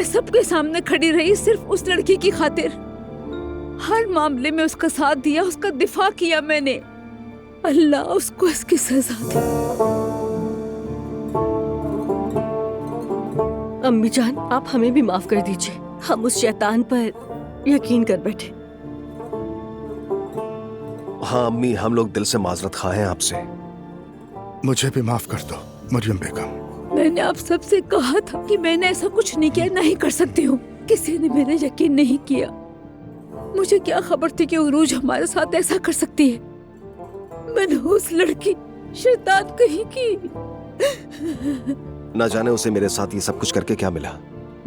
सबके सामने खड़ी रही सिर्फ उस लड़की की खातिर। हर मामले में उसका साथ दिया, उसका दिफा किया मैंने। अल्लाह उसको इसकी सजा दे। अम्मी जान, आप हमें भी माफ कर दीजिए। हम उस शैतान पर यकीन कर बैठे। हाँ अम्मी, हम लोग दिल से माजरत खा हैं आपसे। मुझे भी माफ कर दो मरियम बेगम। मैंने आप सबसे कहा था कि मैंने ऐसा कुछ नहीं किया, नहीं कर सकती हूँ। किसी ने मेरा यकीन नहीं किया। मुझे क्या खबर थी कि उरूज हमारे साथ ऐसा कर सकती है। मैंने उस लड़की शैतान कहीं की। ना जाने उसे मेरे साथ ये सब कुछ करके क्या मिला।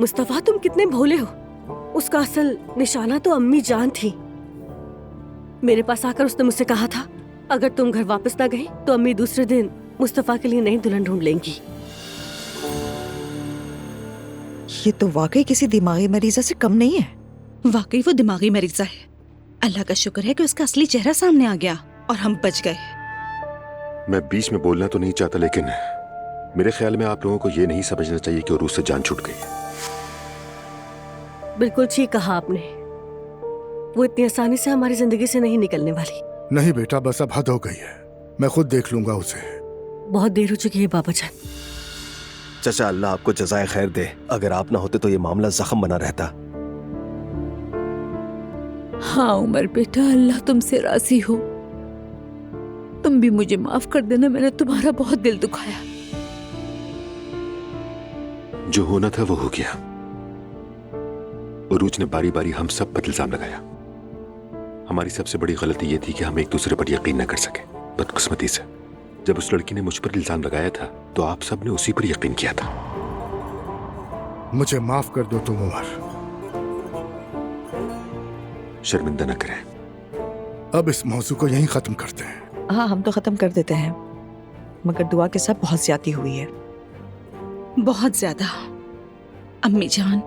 मुस्तफा, तुम कितने भोले हो। उसका असल निशाना तो अम्मी जान थी। मेरे पास आकर उसने मुझसे कहा था, अगर तुम घर वापस ना गए तो अम्मी दूसरे दिन मुस्तफा के लिए नई दुल्हन ढूंढ लेंगी। ये तो वाकई किसी दिमागी मरीजा से कम नहीं है। वाकई वो दिमागी मरीजा है। अल्लाह का शुक्र है कि उसका असली चेहरा सामने आ गया और हम बच गए। मैं बीच में बोलना तो नहीं चाहता, लेकिन मेरे ख्याल में आप लोगों को ये नहीं समझना चाहिए कि उरूज से जान छूट गई है। बिल्कुल ठीक कहा आपने। वो इतनी आसानी से हमारी जिंदगी से नहीं निकलने वाली। नहीं बेटा, बस अब हद हो गई है। मैं खुद देख लूंगा उसे। बहुत देर हो चुकी है बाबा जान। चाचा, अल्लाह आपको जज़ाए खैर दे। अगर आप ना होते तो ये मामला जख्म बना रहता। हाँ उमर बेटा, अल्लाह तुमसे राजी हो। तुम भी मुझे माफ कर देना, मैंने तुम्हारा बहुत दिल दुखाया। जो होना था वो हो गया। उरूज ने बारी बारी हम सब पर इल्जाम लगाया। हमारी सबसे बड़ी गलती ये थी कि हम एक दूसरे पर यकीन न कर सके। बदकिस्मती से जब उस लड़की ने मुझ पर इल्जाम लगाया था तो आप सब ने उसी पर यकीन किया था। मुझे माफ कर दो तुम उमर। शर्मिंदा न करें। अब इस मौजू को यहीं खत्म करते हैं। हाँ, हम तो खत्म कर देते हैं, मगर दुआ के साथ बहुत ज्यादती हुई है। बहुत ज्यादा। अम्मी जान,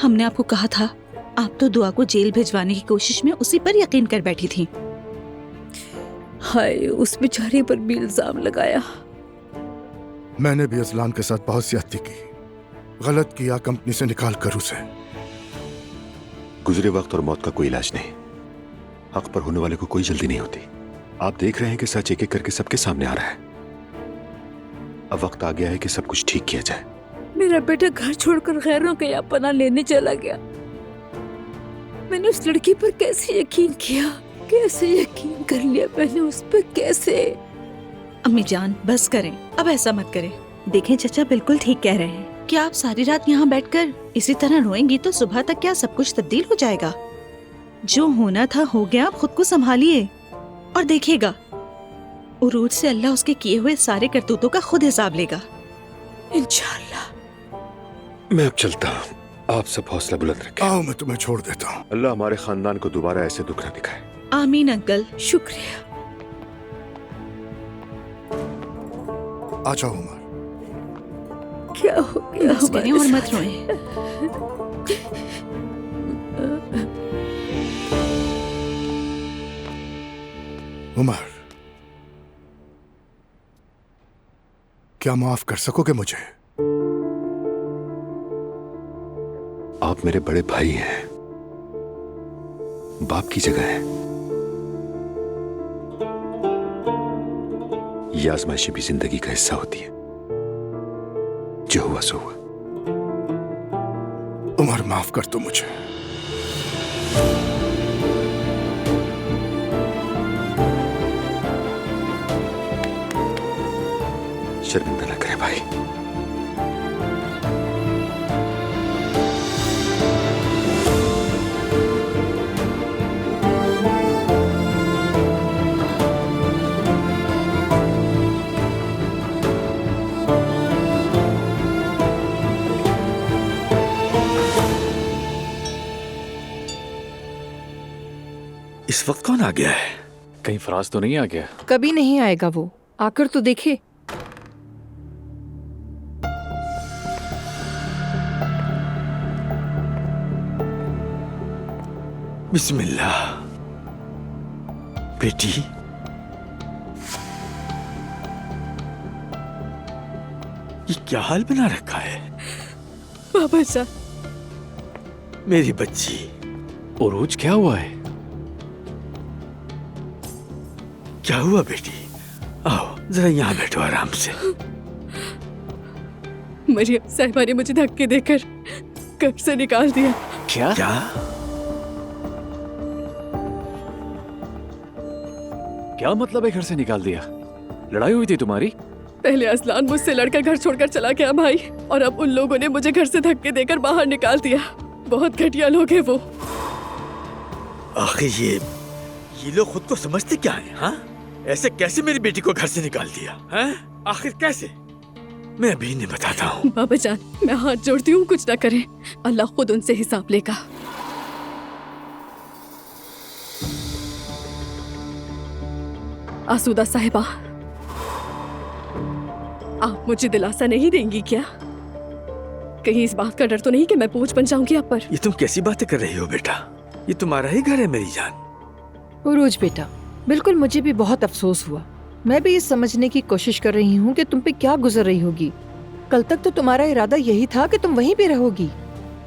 हमने आपको कहा था, आप तो दुआ को जेल भिजवाने की कोशिश में उसी पर यकीन कर बैठी थी। हाय, उस बेचारी पर भी इल्जाम लगाया। मैंने भी अजलान के साथ बहुत ज्यादती की। गलत किया कंपनी से निकाल कर उसे। गुजरे वक्त और मौत का कोई इलाज नहीं। हक पर होने वाले को कोई जल्दी नहीं होती। आप देख रहे हैं कि सच एक एक करके सबके सामने आ रहा है। अब वक्त आ गया है कि सब कुछ ठीक किया जाए। मेरा बेटा घर छोड़कर गैरों के यहाँ पनाह लेने चला गया। मैंने उस लड़की पर कैसे यकीन किया, कैसे यकीन कर लिया मैंने उस पर, कैसे। अम्मी जान बस करें, अब ऐसा मत करें। देखें चाचा बिल्कुल ठीक कह रहे हैं कि आप सारी रात यहाँ बैठकर इसी तरह रोएंगी तो सुबह तक क्या सब कुछ तब्दील हो जाएगा। जो होना था हो गया, आप खुद को संभालिए और देखिएगा उरूज से अल्लाह उसके किए हुए सारे करतूतों का खुद हिसाब लेगा इंशाअल्लाह। मैं अब चलता हूँ। आप सब हौसला बुलंद रखें। आओ, मैं तुम्हें छोड़ देता हूँ। अल्लाह हमारे खानदान को दोबारा ऐसे दुख न दिखाए। आमीन अंकल। शुक्रिया। आ जाओ उमर। क्या हो गया बस करें और मत रोएं। उमर, क्या माफ कर सकोगे मुझे? आप मेरे बड़े भाई हैं, बाप की जगह है। ये आजमाइशें भी जिंदगी का हिस्सा होती है। जो हुआ सो हुआ। उमर, माफ कर दो मुझे। शर्मिंदा न करें भाई। इस वक्त कौन आ गया है? कहीं फराज तो नहीं आ गया? कभी नहीं आएगा वो, आकर तो देखे। बिस्मिल्लाह। बेटी, ये क्या हाल बना रखा है? बाबा जान, मेरी बच्ची। उरूज क्या हुआ है? क्या हुआ बेटी? आओ जरा यहाँ बैठो आराम से। मरियम साहिबा ने मुझे धक्के देकर घर से निकाल दिया। क्या? क्या? क्या मतलब है घर से निकाल दिया? लड़ाई हुई थी तुम्हारी? पहले असलान मुझसे लड़कर घर छोड़कर चला गया भाई, और अब उन लोगों ने मुझे घर से धक्के देकर बाहर निकाल दिया। बहुत घटिया लोग हैं वो। आखिर ये लोग खुद को समझते क्या है? हाँ, ऐसे कैसे मेरी बेटी को घर से निकाल दिया? हैं? आखिर कैसे? मैं अभी इन्हें बताता हूँ। बाबा जान, मैं हाथ जोड़ती हूँ, कुछ ना करें, अल्लाह खुद उनसे हिसाब लेगा। आसूदा साहिबा, आप मुझे दिलासा नहीं देंगी क्या? कहीं इस बात का डर तो नहीं कि मैं बोझ बन जाऊंगी आप पर? ये तुम कैसी बातें कर रही हो बेटा? ये तुम्हारा ही घर है मेरी जान। उरूज बेटा, बिल्कुल मुझे भी बहुत अफसोस हुआ। मैं भी ये समझने की कोशिश कर रही हूँ कि तुम पे क्या गुजर रही होगी। कल तक तो तुम्हारा इरादा यही था कि तुम वहीं पे रहोगी।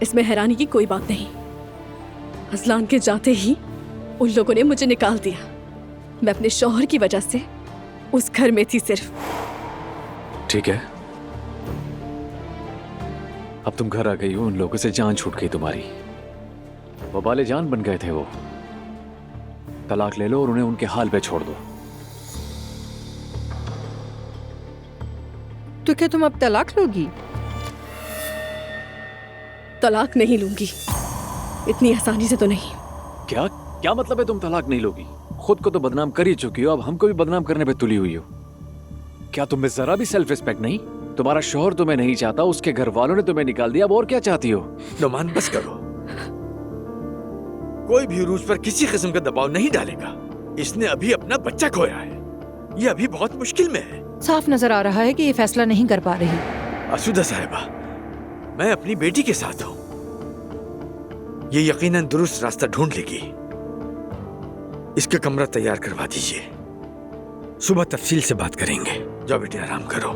इसमें हैरानी की कोई बात नहीं। असलान के जाते ही उन लोगों ने मुझे निकाल दिया। मैं अपने शौहर की वजह से उस घर में थी सिर्फ। ठीक है, अब तुम घर आ गई हो, उन लोगों से जान छूट गई तुम्हारी। वो बाले जान बन गए थे वो। तलाक ले लो और उन्हें उनके हाल पे छोड़ दो। तो क्या तुम अब तलाक लोगी? तलाक नहीं लूंगी, इतनी आसानी से तो नहीं। क्या क्या मतलब है तुम तलाक नहीं लोगी? खुद को तो बदनाम कर ही चुकी हो, अब हमको भी बदनाम करने पे तुली हुई हो। क्या तुम्हें जरा भी सेल्फ रिस्पेक्ट नहीं? तुम्हारा शोहर तुम्हें नहीं चाहता, उसके घर वालों ने तुम्हें निकाल दिया, अब और क्या चाहती हो? नुमान बस करो। कोई भी उरूज पर किसी किस्म का दबाव नहीं डालेगा। इसने अभी अपना बच्चा खोया है, ये अभी बहुत मुश्किल में है। साफ नजर आ रहा है कि ये फैसला नहीं कर पा रही। आसूदा साहिबा, मैं अपनी बेटी के साथ हूँ। ये यकीनन दुरुस्त रास्ता ढूंढ लेगी। इसका कमरा तैयार करवा दीजिए, सुबह तफसील से बात करेंगे। जाओ बेटी, आराम करो।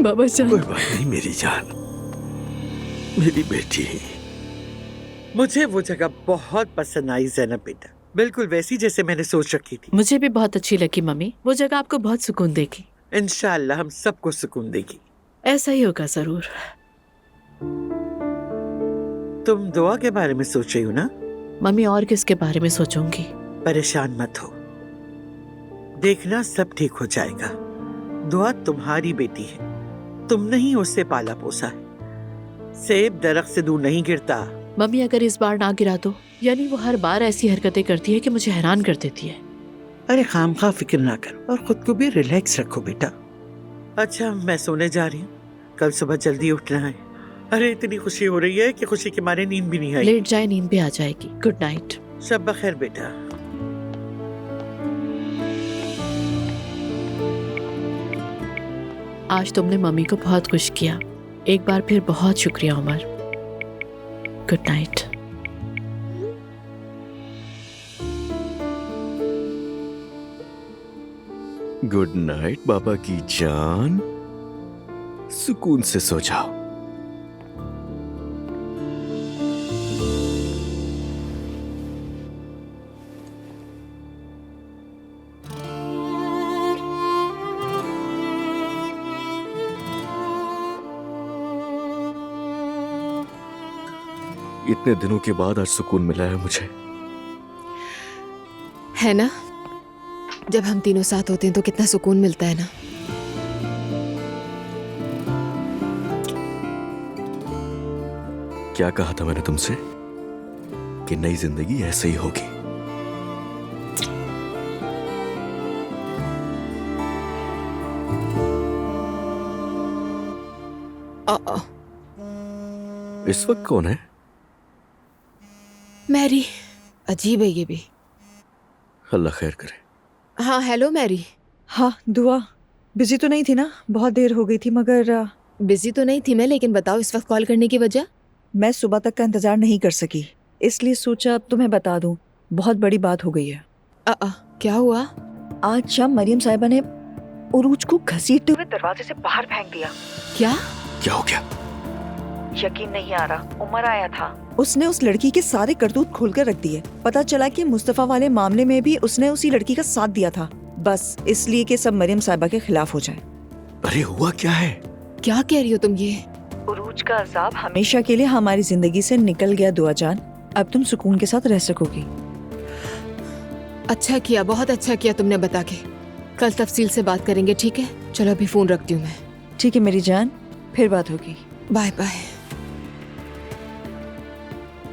बाबा जान, कोई बात नहीं मेरी जान, मेरी बेटी। मुझे वो जगह बहुत पसंद आई ज़ैनब बेटा, बिल्कुल वैसी जैसे मैंने सोच रखी थी। मुझे भी बहुत अच्छी लगी मम्मी, वो जगह आपको बहुत सुकून देगी। इंशाअल्लाह हम सबको सुकून देगी। ऐसा ही होगा जरूर। तुम दुआ के बारे में सोच रही हो ना? मम्मी और किसके बारे में सोचूंगी? परेशान मत हो, देखना सब ठीक हो जाएगा। दुआ तुम्हारी बेटी है, तुमने ही उससे पाला पोसा है। सेब दरख्त से दूर नहीं गिरता। मम्मी अगर इस बार ना गिरा तो? यानी वो हर बार ऐसी हरकतें करती है कि मुझे हैरान कर देती है। अरे खामखा फिक्र ना करो और खुद को भी रिलैक्स रखो बेटा। अच्छा, मैं सोने जा रही हूँ, कल सुबह जल्दी उठना है। अरे इतनी खुशी हो रही है कि खुशी के मारे नींद भी नहीं आई। लेट जाए, नींद भी आ जाएगी। Good night. शब बखैर बेटा। आज तुमने मम्मी को बहुत खुश किया, एक बार फिर बहुत शुक्रिया Umar. Good night. Good night बाबा की जान, सुकून से सो जाओ। इतने दिनों के बाद आज सुकून मिला है मुझे। है ना, जब हम तीनों साथ होते हैं तो कितना सुकून मिलता है ना। क्या कहा था मैंने तुमसे कि नई जिंदगी ऐसे ही होगी। इस वक्त कौन है? मैरी। अजीब है ये भी। अल्लाह खैर करे। हाँ हेलो मैरी। हाँ दुआ। बिजी तो नहीं थी ना? बहुत देर हो गई थी मगर बिजी तो नहीं थी मैं, लेकिन बताओ इस वक्त कॉल करने की वजह? मैं सुबह तक का इंतजार नहीं कर सकी, इसलिए सोचा अब तुम्हें बता दूं। बहुत बड़ी बात हो गई है। क्या हुआ? आज शाम मरियम साहिबा ने उरूज को घसीटते हुए दरवाजे से बाहर फेंक दिया। क्या? क्या हो गया? यकीन नहीं आ रहा। उमर आया था। उसने उस लड़की के सारे करतूत खोलकर रख दिए। पता चला कि मुस्तफा वाले मामले में भी उसने उसी लड़की का साथ दिया था, बस इसलिए कि सब मरियम साहिबा के खिलाफ हो जाए। अरे हुआ क्या है? क्या कह रही हो तुम ये? उरूज का अजाब हमेशा के लिए हमारी जिंदगी से निकल गया दुआ जान। अब तुम सुकून के साथ रह सकोगी। अच्छा किया, बहुत अच्छा किया तुमने बता के। कल तफसील से बात करेंगे, ठीक है? चलो अभी फोन रखती हूँ मैं। ठीक है मेरी जान, फिर बात होगी। Bye bye.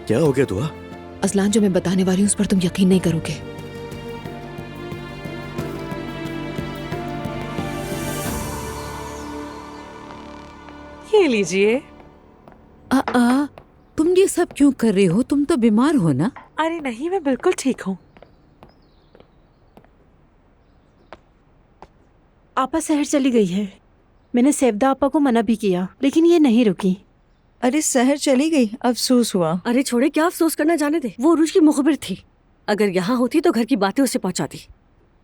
क्या हो गया दुआ? असलान, जो मैं बताने वाली हूँ उस पर तुम यकीन नहीं करोगे। ये लीजिए। तुम ये सब क्यों कर रही हो? तुम तो बीमार हो ना? अरे नहीं, मैं बिल्कुल ठीक हूँ। आपा शहर चली गई है। मैंने सैफदा आपा को मना भी किया, लेकिन ये नहीं रुकी। अरे शहर चली गई, अफसोस हुआ। अरे छोड़े, क्या अफसोस करना, जाने दे। वो उरूज की मुखबिर थी। अगर यहाँ होती तो घर की बातें उसे पहुँचाती।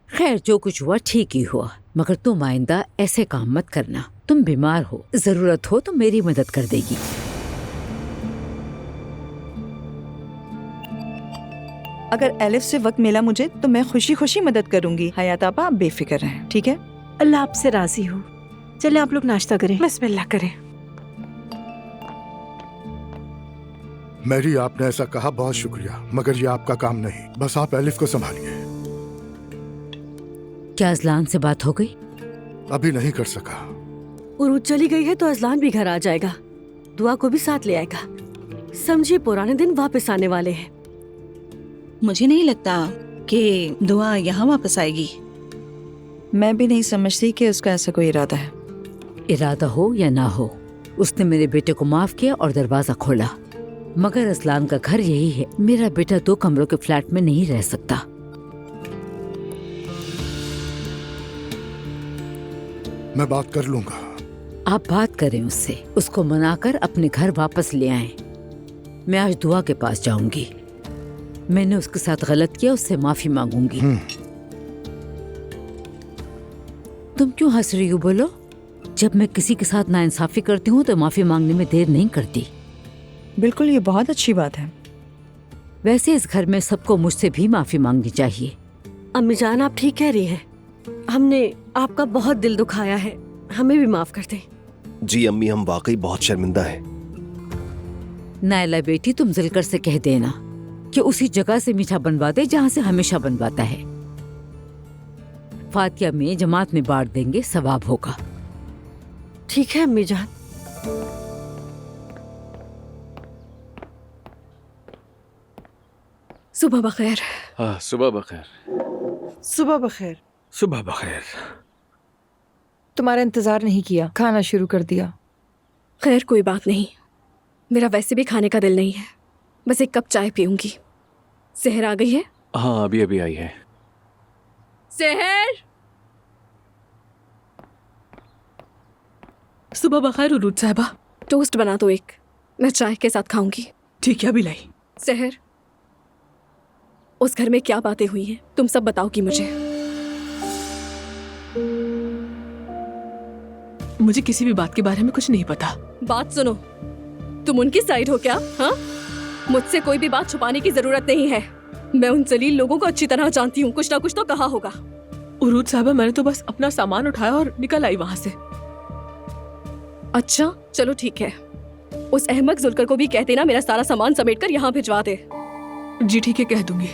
खैर, जो कुछ हुआ ठीक ही हुआ, मगर तुम आइंदा ऐसे काम मत करना। तुम बीमार हो, जरूरत हो तो मेरी मदद कर देगी। अगर एलिफ से वक्त मिला मुझे तो मैं खुशी खुशी मदद करूंगी। हयात आपा, आप बेफिक्र रहें, ठीक है? अल्लाह आपसे राजी हो। चले आप लोग नाश्ता करें। बिस्मिल्लाह करें। मैरी, आपने ऐसा कहा, बहुत शुक्रिया, मगर ये आपका काम नहीं। बस आप एलिफ को संभालिए। क्या अजलान से बात हो गई? अभी नहीं कर सका। उरूज चली गई है तो अजलान भी घर आ जाएगा, दुआ को भी साथ ले आएगा। समझिए, पुराने दिन वापस आने वाले हैं। मुझे नहीं लगता कि दुआ यहाँ वापस आएगी। मैं भी नहीं समझती कि उसका ऐसा कोई इरादा है। इरादा हो या ना हो, उसने मेरे बेटे को माफ किया और दरवाजा खोला। मगर असलान का घर यही है। मेरा बेटा 2 कमरों के फ्लैट में नहीं रह सकता। मैं बात कर लूंगा। आप बात करें उससे, उसको मनाकर अपने घर वापस ले आएं। मैं आज दुआ के पास जाऊंगी। मैंने उसके साथ गलत किया, उससे माफी मांगूंगी। तुम क्यों हंस रही हो? बोलो। जब मैं किसी के साथ नाइंसाफी करती हूँ तो माफी मांगने में देर नहीं करती। बिल्कुल, ये बहुत अच्छी बात है। वैसे इस घर में सबको मुझसे भी माफी मांगनी चाहिए। अम्मी जान, आप ठीक कह रही हैं। हमने आपका बहुत दिल दुखाया है, हमें भी माफ कर दें। जी अम्मी, हम वाकई बहुत शर्मिंदा हैं। नायला बेटी, तुम जिलकर से कह देना कि उसी जगह से मीठा बनवा दे जहाँ से हमेशा बनवाता है। फातिया में जमात में बांट देंगे, सवाब होगा। ठीक है अम्मी जान। सुबह बखैर। सुबह बखैर। सुबह बखैर। सुबह बखैर। तुम्हारा इंतजार नहीं किया, खाना शुरू कर दिया। खैर कोई बात नहीं, मेरा वैसे भी खाने का दिल नहीं है। बस एक कप चाय पीऊंगी। सहर आ गई है? हाँ, अभी अभी आई है। सहर! सुबह बखैर उरूज साहबा। टोस्ट बना दो एक, मैं चाय के साथ खाऊंगी। ठीक है, अभी लाई। सहर, उस घर में क्या बातें हुई हैं तुम सब बताओगी मुझे। मुझे किसी भी बात के बारे में कुछ नहीं पता। बात सुनो, तुम उनकी साइड हो क्या? हाँ, मुझसे कोई भी बात छुपाने की जरूरत नहीं है। मैं उन जलील लोगों को अच्छी तरह जानती हूँ, कुछ ना कुछ तो कहा होगा। उरूज साहबा, मैंने तो बस अपना सामान उठाया और निकल आई वहाँ से। अच्छा चलो ठीक है, उस अहमक जुल्कर को भी कह देना मेरा सारा सामान समेटकर यहाँ भिजवा दे। जी ठीक है, कह दूंगी।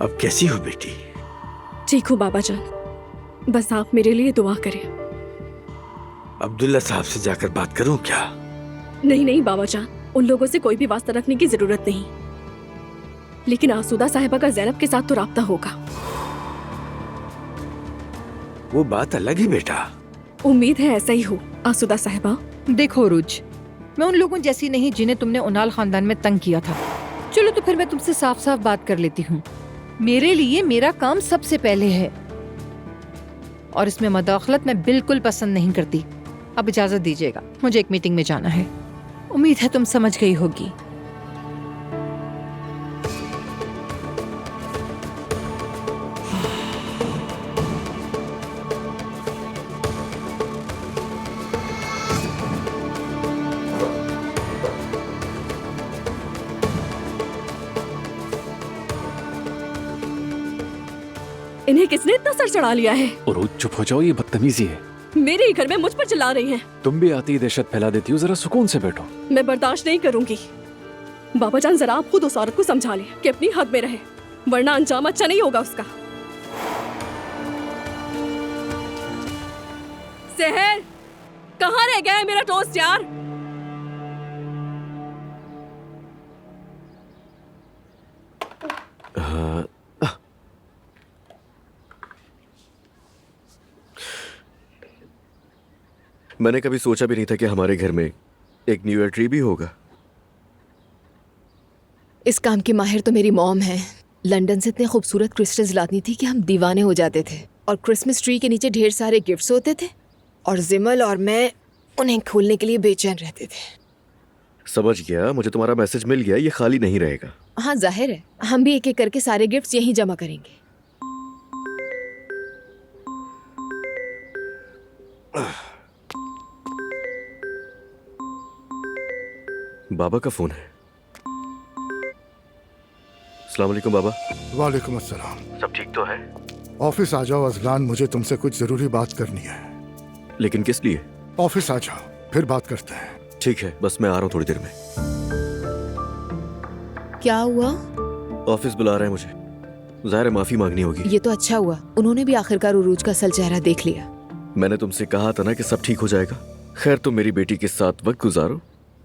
अब कैसी हो बेटी? ठीक हूँ बाबा जान, बस आप मेरे लिए दुआ करें। अब्दुल्ला साहब से जाकर बात करूं क्या? नहीं नहीं बाबा जान, उन लोगों से कोई भी वास्ता रखने की जरूरत नहीं, लेकिन आसूदा साहिबा का ज़ैनब के साथ तो राब्ता होगा। वो बात अलग ही बेटा। उम्मीद है ऐसा ही हो आसूदा साहिबा। देखो रुज, मैं उन लोगों जैसी नहीं जिन्हें तुमने उनाल खानदान में तंग किया था। चलो तो फिर मैं तुमसे साफ साफ बात कर लेती हूँ। मेरे लिए मेरा काम सबसे पहले है और इसमें मदाखलत मैं बिल्कुल पसंद नहीं करती। अब इजाजत दीजिएगा, मुझे एक मीटिंग में जाना है। उम्मीद है तुम समझ गई होगी। इन्हें किसने इतना सर चढ़ा लिया है? उरूज चुप हो जाओ, ये बदतमीजी है। मेरे ही घर में मुझ पर चिल्ला रही हैं। तुम भी आती दहशत फैला देती हो, जरा सुकून से बैठो। मैं बर्दाश्त नहीं करूंगी। बाबा जान जरा आप खुद उस औरत को समझा लें कि अपनी हद में रहे, वरना अंजाम अच्छा नहीं होगा उसका। सहर, कहाँ रह गया है मेरा टोस्ट यार? मैंने कभी सोचा भी नहीं था कि हमारे घर में एक न्यू ईयर ट्री भी होगा। इस काम की माहिर तो मेरी मॉम है। लंदन से इतने खूबसूरत क्रिस्टल्स लाती थी कि हम दीवाने हो जाते थे। और क्रिसमस ट्री के नीचे ढेर सारे गिफ्ट्स होते थे और जिमल और मैं उन्हें खोलने के लिए बेचैन रहते थे। समझ गया, मुझे तुम्हारा मैसेज मिल गया, ये खाली नहीं रहेगा। हाँ जाहिर है, हम भी एक एक करके सारे गिफ्ट्स यहीं जमा करेंगे। बाबा का फोन है। अस्सलाम वालेकुम बाबा। वालेकुम अस्सलाम। सब ठीक तो है? ऑफिस आ जाओ अजलान, मुझे तुमसे कुछ जरूरी बात करनी है। लेकिन किस लिए? ऑफिस आ जाओ, फिर बात करते हैं। ठीक है, बस मैं आ रहा हूँ थोड़ी देर में। क्या हुआ? ऑफिस बुला रहे हैं मुझे, ज़ाहिर है माफी मांगनी होगी। ये तो अच्छा हुआ, उन्होंने भी आखिरकार उरूज का असल चेहरा देख लिया। मैंने तुमसे कहा था ना कि सब ठीक हो जाएगा। खैर तुम मेरी बेटी के साथ वक्त गुजारो,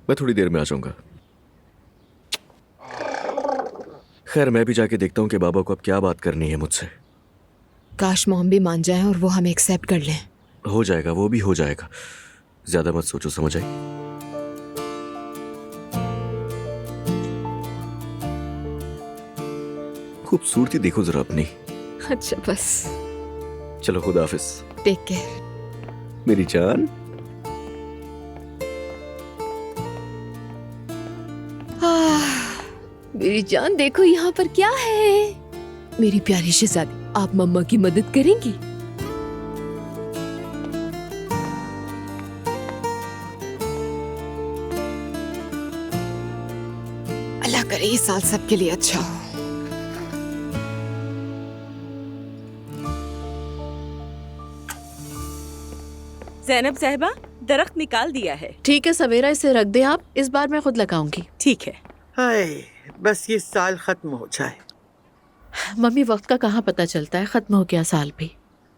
मैं थोड़ी देर में आ जाऊंगा। खैर मैं भी जाके देखता हूँ कि बाबा को अब क्या बात करनी है मुझसे। काश मॉम भी मान जाए और वो हमें एक्सेप्ट कर लें। हो जाएगा, वो भी हो जाएगा। ज्यादा मत सोचो, समझ आई? खूबसूरती देखो जरा अपनी। अच्छा बस, चलो खुदा हाफिज। टेक केयर मेरी जान। मेरी जान देखो यहाँ पर क्या है। मेरी प्यारी शहजादी, आप मम्मा की मदद करेंगी? अल्लाह करे ये साल सबके लिए अच्छा हो। ज़ैनब साहिबा, दरख्त निकाल दिया है। ठीक है सवेरा, इसे रख दे आप, इस बार मैं खुद लगाऊंगी। ठीक है। हाय, बस ये साल खत्म हो जाए। मम्मी वक्त का कहाँ पता चलता है, खत्म हो गया साल भी।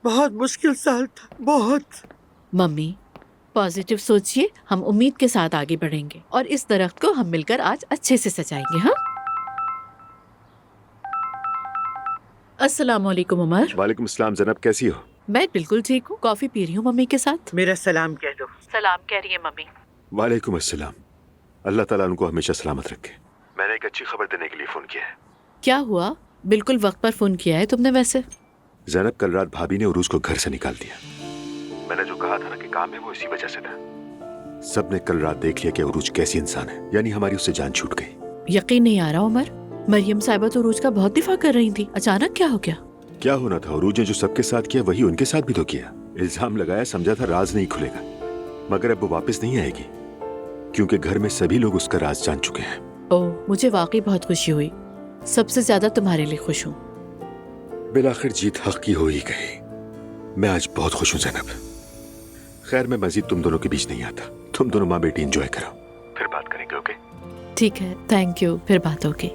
बहुत मुश्किल साल था, बहुत। मम्मी पॉजिटिव सोचिए, हम उम्मीद के साथ आगे बढ़ेंगे और इस दरख्त को हम मिलकर आज अच्छे से सजाएंगे। हाँ, अस्सलाम वालेकुम उमर। वालेकुम अस्सलाम। जनाब कैसी हो? मैं बिल्कुल ठीक हूँ, कॉफी पी रही हूँ मम्मी के साथ। मेरा सलाम कह दो। सलाम कह रही है मम्मी। वालेकुम अस्सलाम। अल्लाह ताला उनको हमेशा सलामत रखे। मैंने एक अच्छी खबर देने के लिए फोन किया है। क्या हुआ? बिल्कुल वक्त पर फोन किया है तुमने। वैसे जैनब, कल रात भाभी ने उरूज को घर से निकाल दिया। मैंने जो कहा था ना कि काम है वो इसी वजह से था। सबने कल रात देख लिया कि उरूज कैसी इंसान है, यानी हमारी उससे जान छूट गई। यकीन नहीं आ रहा उमर, मरियम साहिबा तो उरूज का बहुत दिफा कर रही थी, अचानक क्या हो गया? क्या होना था? उरूज ने जो सबके साथ किया वही उनके साथ भी तो किया। इल्जाम लगाया, समझा था राज नहीं खुलेगा, मगर अब वो वापस नहीं आएगी क्योंकि घर में सभी लोग उसका राज जान चुके हैं। ओह, मुझे वाकई बहुत खुशी हुई। सबसे ज्यादा तुम्हारे लिए खुश हूँ। बिलाखिर जीत हक की हो ही गई। मैं आज बहुत खुश हूँ जैनब। खैर मैं मजीद तुम दोनों के बीच नहीं आता। तुम दोनों माँ बेटी एंजॉय करो, फिर बात करेंगे। ओके ठीक है, थैंक यू, फिर बात होगी।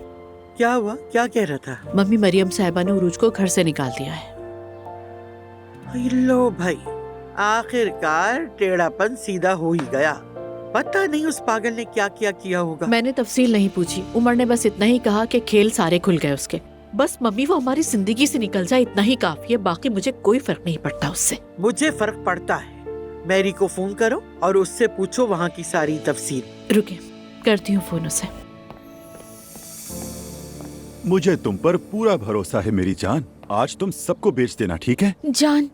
क्या हुआ? क्या कह रहा था? मम्मी, मरियम साहिबा ने उरूज को घर से निकाल दिया है। लो भाई, आखिरकार टेढ़ापन सीधा हो ही गया। पता नहीं उस पागल ने क्या क्या किया होगा। मैंने तफसील नहीं पूछी, उमर ने बस इतना ही कहा कि खेल सारे खुल गए उसके। बस मम्मी वो हमारी जिंदगी से निकल जाए, इतना ही काफी है, बाकी मुझे कोई फर्क नहीं पड़ता उससे। मुझे फर्क पड़ता है। मैरी को फोन करो और उससे पूछो वहाँ की सारी तफसील। रुके, करती हूँ फोन उसे। मुझे तुम पर पूरा भरोसा है मेरी जान। आज तुम सबको बेच देना, ठीक है? जान,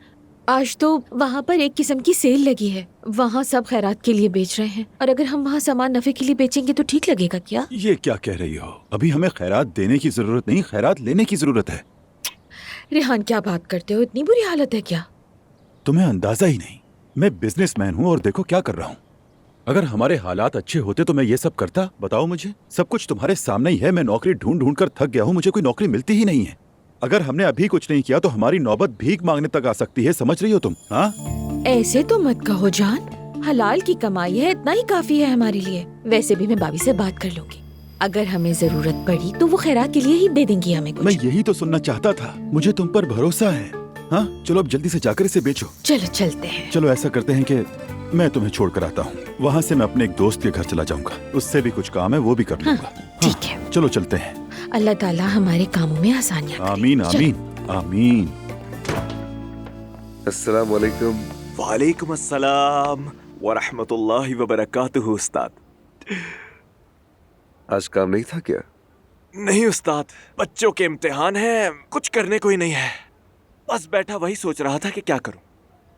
आज तो वहाँ पर एक किस्म की सेल लगी है, वहाँ सब खैरात के लिए बेच रहे हैं, और अगर हम वहाँ सामान नफे के लिए बेचेंगे तो ठीक लगेगा क्या? ये क्या कह रही हो? अभी हमें खैरात देने की जरूरत नहीं, खैरात लेने की जरूरत है। रेहान, क्या बात करते हो? इतनी बुरी हालत है क्या? तुम्हें अंदाजा ही नहीं, मैं बिजनेसमैन हूँ और देखो क्या कर रहा हूँ। अगर हमारे हालात अच्छे होते तो मैं ये सब करता? बताओ मुझे, सब कुछ तुम्हारे सामने ही है। मैं नौकरी ढूंढ ढूंढ कर थक गया हूँ, मुझे कोई नौकरी मिलती ही नहीं है। अगर हमने अभी कुछ नहीं किया तो हमारी नौबत भीख मांगने तक आ सकती है, समझ रही हो तुम? हाँ, ऐसे तो मत कहो जान, हलाल की कमाई है, इतना ही काफी है हमारे लिए। वैसे भी मैं भाभी से बात कर लूंगी, अगर हमें जरूरत पड़ी तो वो खैरात के लिए ही दे देंगी हमें कुछ। मैं यही तो सुनना चाहता था, मुझे तुम पर भरोसा है। हाँ चलो अब जल्दी से जाकर इसे बेचो। चलो चलते हैं। चलो ऐसा करते हैं कि मैं तुम्हें छोड़ कर आता हूँ, वहाँ से मैं अपने एक दोस्त के घर चला जाऊंगा, उससे भी कुछ काम है वो भी कर लूंगा। ठीक है, चलो चलते हैं। अल्लाह ताला हमारे कामों में आसानियां करे। आमीन आमीन आमीन। अस्सलाम वालेकुम। वालेकुम अस्सलाम व रहमतुल्लाहि व बरकातुहू। उस्ताद आज काम नहीं था क्या? नहीं उस्ताद, बच्चों के इम्तिहान है, कुछ करने को ही नहीं है, बस बैठा वही सोच रहा था कि क्या करूं।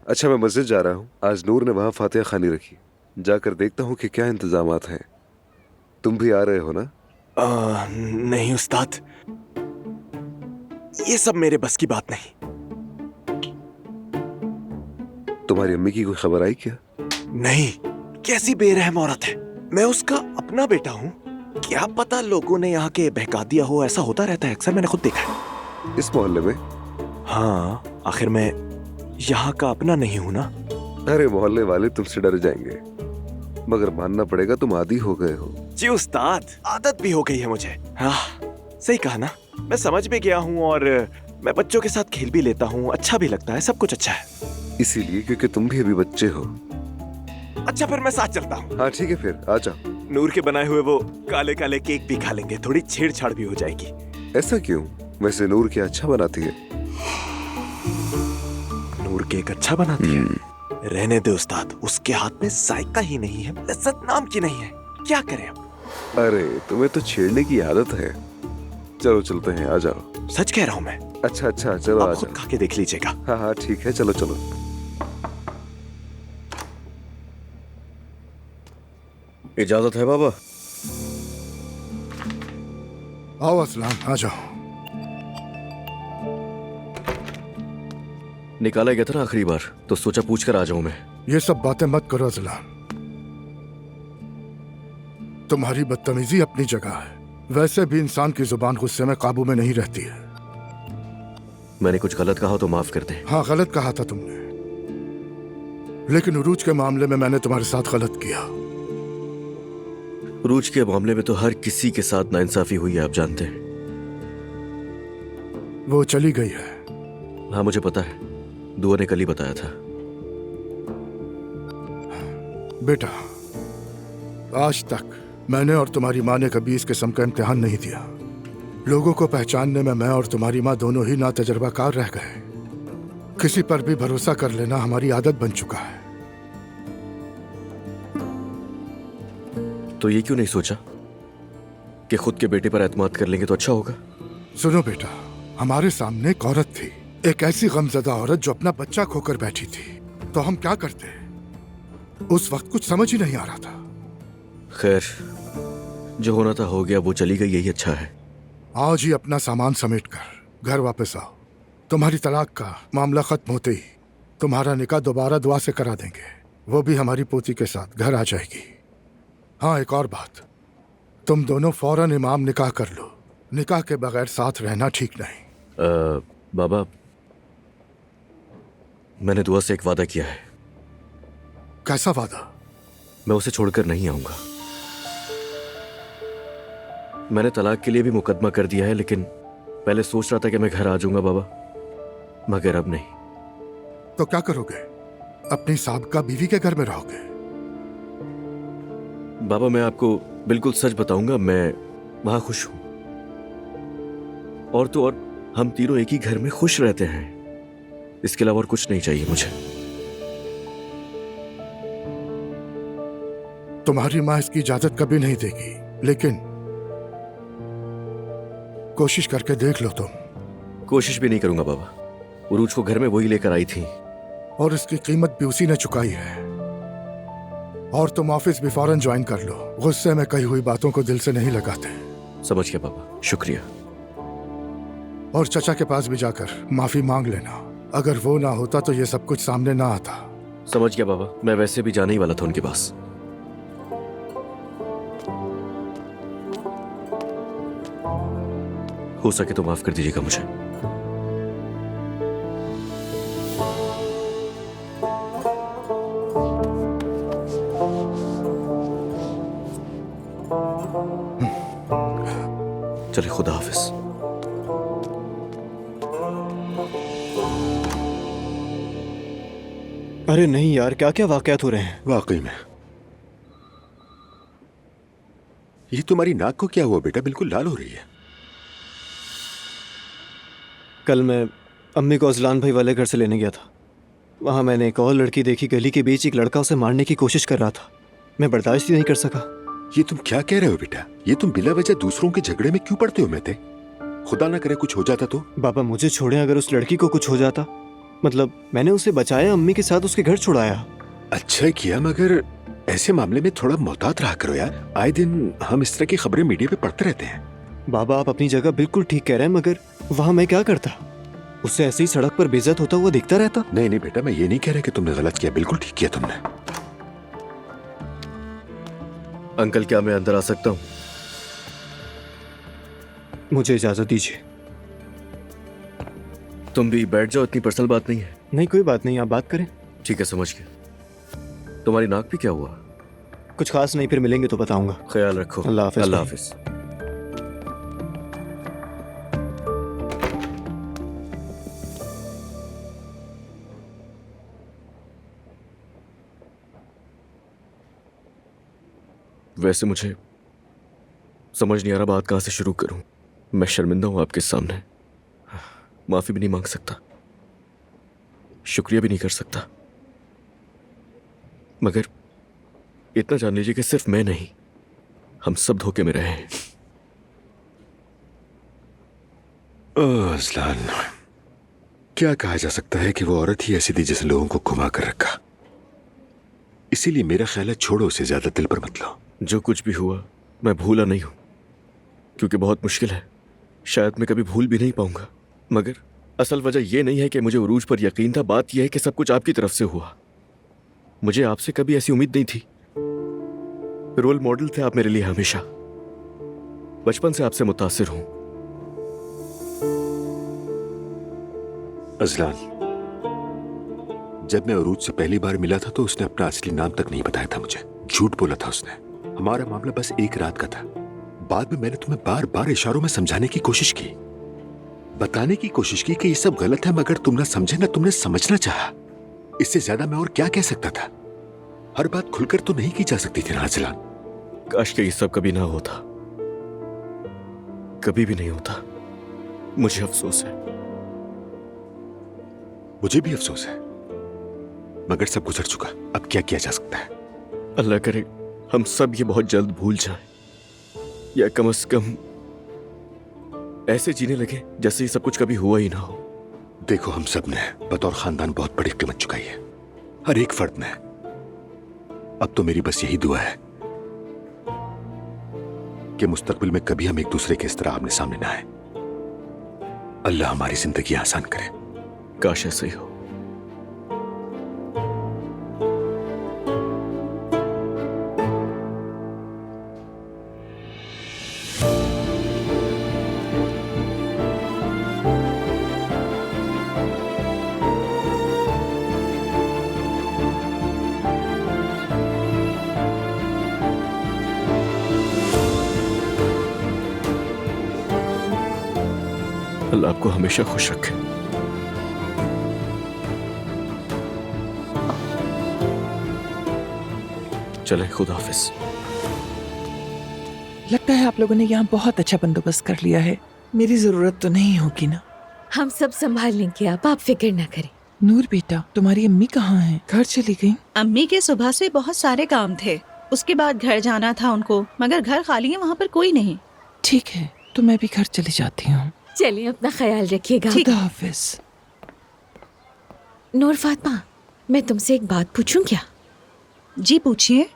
अच्छा मैं मस्जिद जा रहा हूँ, आज नूर ने वहाँ फातिहा खानी रखी, जाकर देखता हूँ कि क्या इंतजामात हैं। तुम भी आ रहे हो ना? नहीं उस्ताद, ये सब मेरे बस की बात नहीं। तुम्हारी अम्मी की कोई खबर आई क्या? नहीं, कैसी बेरहम औरत है, मैं उसका अपना बेटा हूँ, क्या पता लोगों ने यहाँ के बहका दिया हो, ऐसा होता रहता है अक्सर, मैंने खुद देखा है। इस मोहल्ले में? हाँ, आखिर मैं यहाँ का अपना नहीं हूँ ना। अरे मोहल्ले वाले तुमसे डर जाएंगे, मगर मानना पड़ेगा तुम आदी हो गए हो। जी उस्ताद, आदत भी हो गई है मुझे। हाँ सही कहा ना, मैं समझ भी गया हूँ और मैं बच्चों के साथ खेल भी लेता हूँ, अच्छा भी लगता है, सब कुछ अच्छा है। इसीलिए क्योंकि तुम भी अभी बच्चे हो। अच्छा फिर मैं साथ चलता हूँ। हाँ ठीक है फिर आ जाओ। नूर के बनाए हुए वो काले काले केक भी खा लेंगे, थोड़ी छेड़छाड़ भी हो जाएगी। ऐसा क्यों? वैसे नूर क्या अच्छा बनाती है? नूर केक अच्छा बनाती है? रहने दे उस्ताद, उसके हाथ में जायका ही नहीं है, लज्जत नाम की नहीं है, क्या करें अब? अरे तुम्हें तो छेड़ने की आदत है। चलो चलते हैं, आ जाओ। सच कह रहा हूँ मैं। अच्छा अच्छा चलो आ जाओ। खा के देख लीजिएगा। हाँ हाँ ठीक है, चलो चलो। इजाजत है बाबा? आओ असलाम, आ जाओ। निकाला गया था ना आखिरी बार, तो सोचा पूछ कर आ जाऊं मैं। ये सब बातें मत करो असलाम, तुम्हारी बदतमीजी अपनी जगह है, वैसे भी इंसान की जुबान गुस्से में काबू में नहीं रहती है। मैंने कुछ गलत कहा तो माफ कर दे। हाँ गलत कहा था तुमने, लेकिन उरूज के मामले में मैंने तुम्हारे साथ गलत किया। उरूज के मामले में तो हर किसी के साथ नाइंसाफी हुई है, आप जानते हैं। वो चली गई है। हाँ मुझे पता है, दुआ ने कल ही बताया था। बेटा, आज तक मैंने और तुम्हारी माँ ने कभी इस किस्म का इम्तिहान नहीं दिया। लोगों को पहचानने में मैं और तुम्हारी माँ दोनों ही नातजुर्बाकार रह गए। किसी पर भी भरोसा कर लेना हमारी आदत बन चुका है। तो ये क्यों नहीं सोचा कि खुद के बेटे पर एतमाद कर लेंगे तो अच्छा होगा? सुनो बेटा, हमारे सामने एक औरत थी, एक ऐसी गमजदा औरत जो अपना बच्चा खोकर बैठी थी, तो हम क्या करते? उस वक्त कुछ समझ ही नहीं आ रहा था। खैर, जो होना था हो गया, वो चली गई, यही अच्छा है। आज ही अपना सामान समेट कर घर वापस आओ। तुम्हारी तलाक का मामला खत्म होते ही तुम्हारा निकाह दोबारा दुआ से करा देंगे, वो भी हमारी पोती के साथ घर आ जाएगी। हाँ एक और बात, तुम दोनों फौरन इमाम निकाह कर लो, निकाह के बगैर साथ रहना ठीक नहीं। बाबा, मैंने दुआ से एक वादा किया है। कैसा वादा? मैं उसे छोड़कर नहीं आऊंगा। मैंने तलाक के लिए भी मुकदमा कर दिया है, लेकिन पहले सोच रहा था कि मैं घर आ जाऊंगा बाबा, मगर अब नहीं। तो क्या करोगे? अपनी साबका बीवी के घर में रहोगे? बाबा मैं आपको बिल्कुल सच बताऊंगा, मैं वहां खुश हूं। और तो और हम तीनों एक ही घर में खुश रहते हैं, इसके अलावा और कुछ नहीं चाहिए मुझे। तुम्हारी माँ इसकी इजाजत कभी नहीं देगी, लेकिन कोशिश करके देख लो तुम। कोशिश भी नहीं करूंगा बाबा, उरूज को घर में वही लेकर आई थी और इसकी कीमत भी उसी ने चुकाई है। और तुम ऑफिस भी फौरन ज्वाइन कर लो, गुस्से में कही हुई बातों को दिल से नहीं लगाते। समझ गया बाबा, शुक्रिया। और चचा के पास भी जाकर माफी मांग लेना, अगर वो ना होता तो ये सब कुछ सामने ना आता। समझ गया बाबा, मैं वैसे भी जाने ही वाला था उनके पास। हो सके तो माफ कर दीजिएगा मुझे। चले, खुदा हाफिज। अरे नहीं यार, क्या क्या वाकयात हो रहे हैं? वाकई में ये तुम्हारी नाक को क्या हुआ बेटा? बिल्कुल लाल हो रही है। कल मैं अम्मी को अजलान भाई वाले घर से लेने गया था। वहाँ मैंने एक और लड़की देखी, गली के बीच एक लड़का उसे मारने की कोशिश कर रहा था। मैं बर्दाश्त ही नहीं कर सका। ये तुम क्या कह रहे हो बेटा? ये तुम बिला वजह दूसरों के झगड़े में क्यों पड़ते हो? मैं थे, खुदा ना करे कुछ हो जाता तो। बाबा मुझे छोड़े, अगर उस लड़की को कुछ हो जाता। मतलब मैंने उसे बचाया, अम्मी के साथ उसके घर छुड़ाया। अच्छा किया, मगर ऐसे मामले में थोड़ा मोहतात रहा करो यार। आए दिन हम इस तरह की खबरें मीडिया पे पढ़ते रहते हैं। बाबा आप अपनी जगह बिल्कुल ठीक कह रहे हैं, मगर वहाँ मैं क्या करता? उससे ऐसे ही सड़क पर बेइज्जत होता हुआ दिखता रहता। नहीं नहीं बेटा, मैं ये नहीं कह रहा कि तुमने गलत किया, बिल्कुल ठीक किया तुमने। अंकल क्या मैं अंदर आ सकता हूँ? मुझे इजाजत दीजिए। तुम भी बैठ जाओ, इतनी पर्सनल बात नहीं है। नहीं कोई बात नहीं, आप बात करें। ठीक है, समझ गया। तुम्हारी नाक पे क्या हुआ? कुछ खास नहीं, फिर मिलेंगे तो बताऊंगा। ख्याल रखो। अल्लाह हाफिज। अल्लाह हाफिज। वैसे मुझे समझ नहीं आ रहा बात कहां से शुरू करूं। मैं शर्मिंदा हूं आपके सामने, माफी भी नहीं मांग सकता, शुक्रिया भी नहीं कर सकता, मगर इतना जान लीजिए कि सिर्फ मैं नहीं, हम सब धोखे में रहे हैं। अज़लान, क्या कहा जा सकता है कि वो औरत ही ऐसी थी जिसने लोगों को घुमा कर रखा। इसीलिए मेरा ख्याल है छोड़ो उसे, ज्यादा दिल पर मत लो। जो कुछ भी हुआ मैं भूला नहीं हूं, क्योंकि बहुत मुश्किल है, शायद मैं कभी भूल भी नहीं पाऊंगा। मगर असल वजह यह नहीं है कि मुझे उरूज पर यकीन था, बात यह है कि सब कुछ आपकी तरफ से हुआ। मुझे आपसे कभी ऐसी उम्मीद नहीं थी। रोल मॉडल थे आप मेरे लिए हमेशा, बचपन से आपसे मुतासिर हूं। अज़लान, जब मैं उरूज से पहली बार मिला था तो उसने अपना असली नाम तक नहीं बताया था मुझे, झूठ बोला था उसने। हमारा मामला बस एक रात का था। बाद में मैंने तुम्हें बार बार इशारों में समझाने की कोशिश की, बताने की कोशिश की कि ये सब गलत है, मगर तुम ना समझे, ना तुमने समझना चाहा। इससे ज्यादा मैं और क्या कह सकता था? हर बात खुलकर तो नहीं की जा सकती थी ना अज़लान। काश के ये सब कभी ना होता, कभी भी नहीं होता। मुझे अफसोस है। मुझे भी अफसोस है, मगर सब गुजर चुका, अब क्या किया जा सकता है? अल्लाह करे हम सब ये बहुत जल्द भूल जाएं, या कम से कम ऐसे जीने लगे जैसे ये सब कुछ कभी हुआ ही ना हो। देखो, हम सब ने बतौर खानदान बहुत बड़ी कीमत चुकाई है, हर एक फर्द ने। अब तो मेरी बस यही दुआ है कि मुस्तकबिल में कभी हम एक दूसरे के इस तरह आमने सामने ना आए। अल्लाह हमारी जिंदगी आसान करे। काश ऐसे ही हो। अल्लाह आपको हमेशा खुश रखे। चले, खुदा हाफिज। लगता है आप लोगों ने यहाँ बहुत अच्छा बंदोबस्त कर लिया है, मेरी जरूरत तो नहीं होगी ना? हम सब संभाल लेंगे, आप फिक्र ना करें। नूर बेटा, तुम्हारी अम्मी कहाँ हैं? घर चली गई? अम्मी के सुबह से बहुत सारे काम थे, उसके बाद घर जाना था उनको, मगर घर खाली है, वहाँ पर कोई नहीं। ठीक है, तो मैं भी घर चली जाती हूँ। चलिए, अपना ख्याल रखिएगा। खुदा हाफिज। नूर फातिमा, मैं तुमसे एक बात पूछूं क्या? जी पूछिए।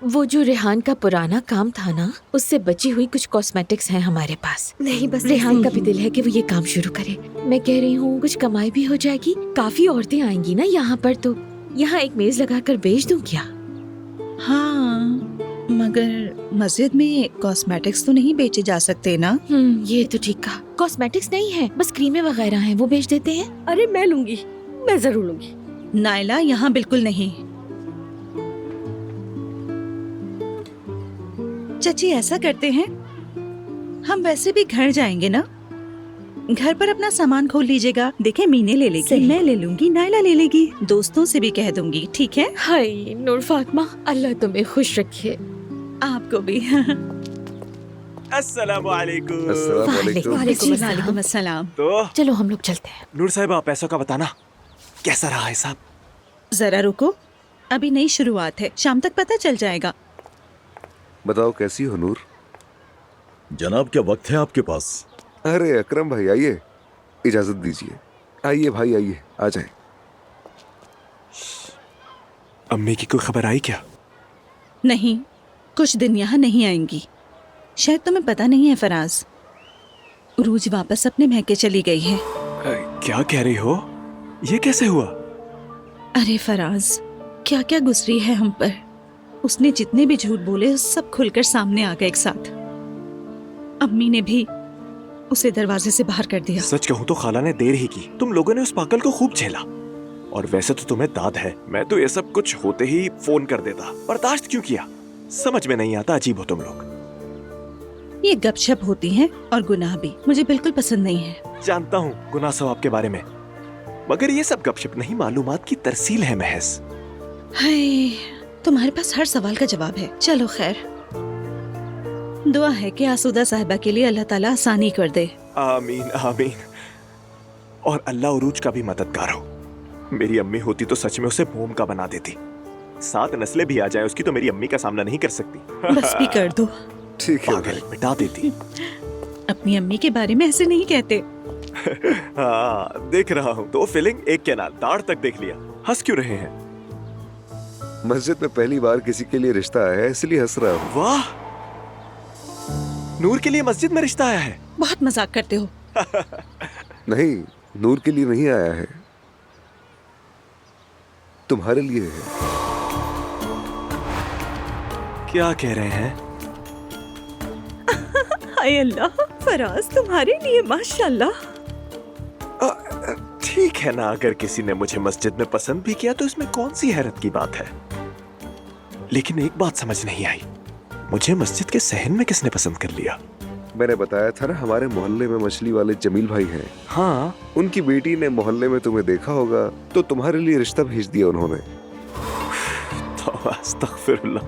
वो जो रेहान का पुराना काम था ना, उससे बची हुई कुछ कॉस्मेटिक्स हैं हमारे पास। नहीं बस रेहान का भी दिल है कि वो ये काम शुरू करे। मैं कह रही हूँ कुछ कमाई भी हो जाएगी, काफी औरतें आएंगी ना यहाँ पर, तो यहाँ एक मेज लगाकर बेच दूं क्या? हाँ, मगर मस्जिद में कॉस्मेटिक्स तो नहीं बेचे जा सकते ना? ये तो ठीक कहा। कॉस्मेटिक्स नहीं है, बस क्रीमें वगैरह हैं, वो बेच देते हैं। अरे मैं लूंगी, मैं जरूर लूंगी। नायला, यहाँ बिल्कुल नहीं। चाची, ऐसा करते हैं, हम वैसे भी घर जाएंगे ना, घर पर अपना सामान खोल लीजिएगा। देखे, मीने ले लेगी, मैं ले लूंगी, नायला ले लेगी, दोस्तों से भी कह दूंगी, ठीक है? हाय नूर फातिमा, अल्लाह तुम्हें खुश रखे। आपको भी। अस्सलाम वालेकुम। वालेकुम अस्सलाम। तो चलो हम लोग चलते हैं। नूर साहिबा, पैसों का बताना कैसा रहा हिसाब? जरा रुको, अभी नई शुरुआत है, शाम तक पता चल जाएगा। बताओ कैसी हो नूर? जनाब, क्या वक्त है आपके पास? अरे अकरम भाई आइए, इजाजत दीजिए। आइए भाई आइए, आ जाए। अम्मी की कोई खबर आई क्या? नहीं, कुछ दिन यहाँ नहीं आएंगी। शायद तुम्हें पता नहीं है फराज, उरूज वापस अपने महके चली गई है। क्या कह रही हो? ये कैसे हुआ? अरे फराज, क्या क्या गुजरी है हम पर। उसने जितने भी झूठ बोले सब खुलकर सामने आ गए एक साथ। अम्मी ने भी उसे दरवाजे से बाहर कर दिया। सच कहूँ तो खाला ने देर ही की। तुम लोगों ने उस पागल को खूब झेला। और वैसे तो तुम्हें दाद है, मैं तो ये सब कुछ होते ही फोन कर देता। बर्दाश्त क्यों किया? समझ में नहीं आता, अजीब हो तुम लोग। ये गपशप होती है और गुनाह भी मुझे बिल्कुल पसंद नहीं है। जानता हूँ गुनाह सवाब के बारे में, मगर ये सब गपशप नहीं, मालूमात की तरसील है महज। हाय, तुम्हारे पास हर सवाल का जवाब है। चलो खैर, दुआ है कि आसूदा साहिबा के लिए अल्लाह ताला आसानी कर दे। आमीन आमीन। और अल्लाह उरूज का भी मददगार हो। मेरी अम्मी होती तो सच में उसे मोम का बना देती। 7 नस्लें भी आ जाए उसकी तो मेरी अम्मी का सामना नहीं कर सकती। बस भी कर दो। ठीक है, पागल, मिटा देती। अपनी अम्मी के बारे में ऐसे नहीं कहते। हाँ, देख रहा हूँ। तो फीलिंग एक के नाल दाढ़ तक देख लिया। हंस क्यों रहे हैं? मस्जिद में पहली बार किसी के लिए रिश्ता आया है, इसलिए हंस रहा हूँ। वाह, नूर के लिए मस्जिद में रिश्ता आया है। बहुत मजाक करते हो। नहीं, नूर के लिए नहीं आया है, तुम्हारे लिए है। क्या कह रहे हैं? हाय अल्लाह, फराज तुम्हारे लिए माशाल्लाह। ठीक है ना, अगर किसी ने मुझे मस्जिद में पसंद भी किया तो इसमें कौन सी हैरत की बात है। लेकिन एक बात समझ नहीं आई, मुझे मस्जिद के सहन में किसने पसंद कर लिया? मैंने बताया था ना, हमारे मोहल्ले में मछली वाले जमील भाई हैं। हाँ, उनकी बेटी ने मोहल्ले में तुम्हें देखा होगा तो तुम्हारे लिए रिश्ता भेज दिया उन्होंने। अस्तगफिरुल्लाह,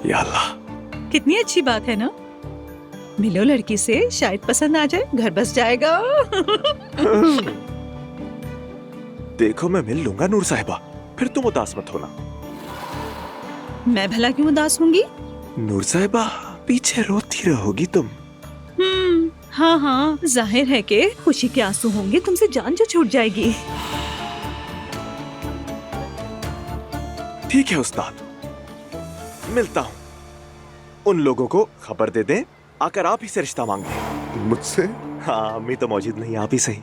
या अल्लाह। कितनी अच्छी बात है ना। मिलो लड़की से, शायद पसंद आ जाए, घर बस जाएगा। देखो, मैं मिल लूंगा नूर साहिबा, फिर तुम उदास मत होना। मैं भला क्यों उदास होंगी? नूर साहिबा, पीछे रोती रहोगी तुम। हाँ हाँ, जाहिर है कि खुशी के आंसू होंगे, तुमसे जान जो छूट जाएगी। ठीक है उस्ताद, मिलता हूँ। उन लोगों को खबर दे दें, आकर आप ही से रिश्ता मांग लें। मुझसे? हाँ, अम्मी तो मौजूद नहीं, आप ही सही।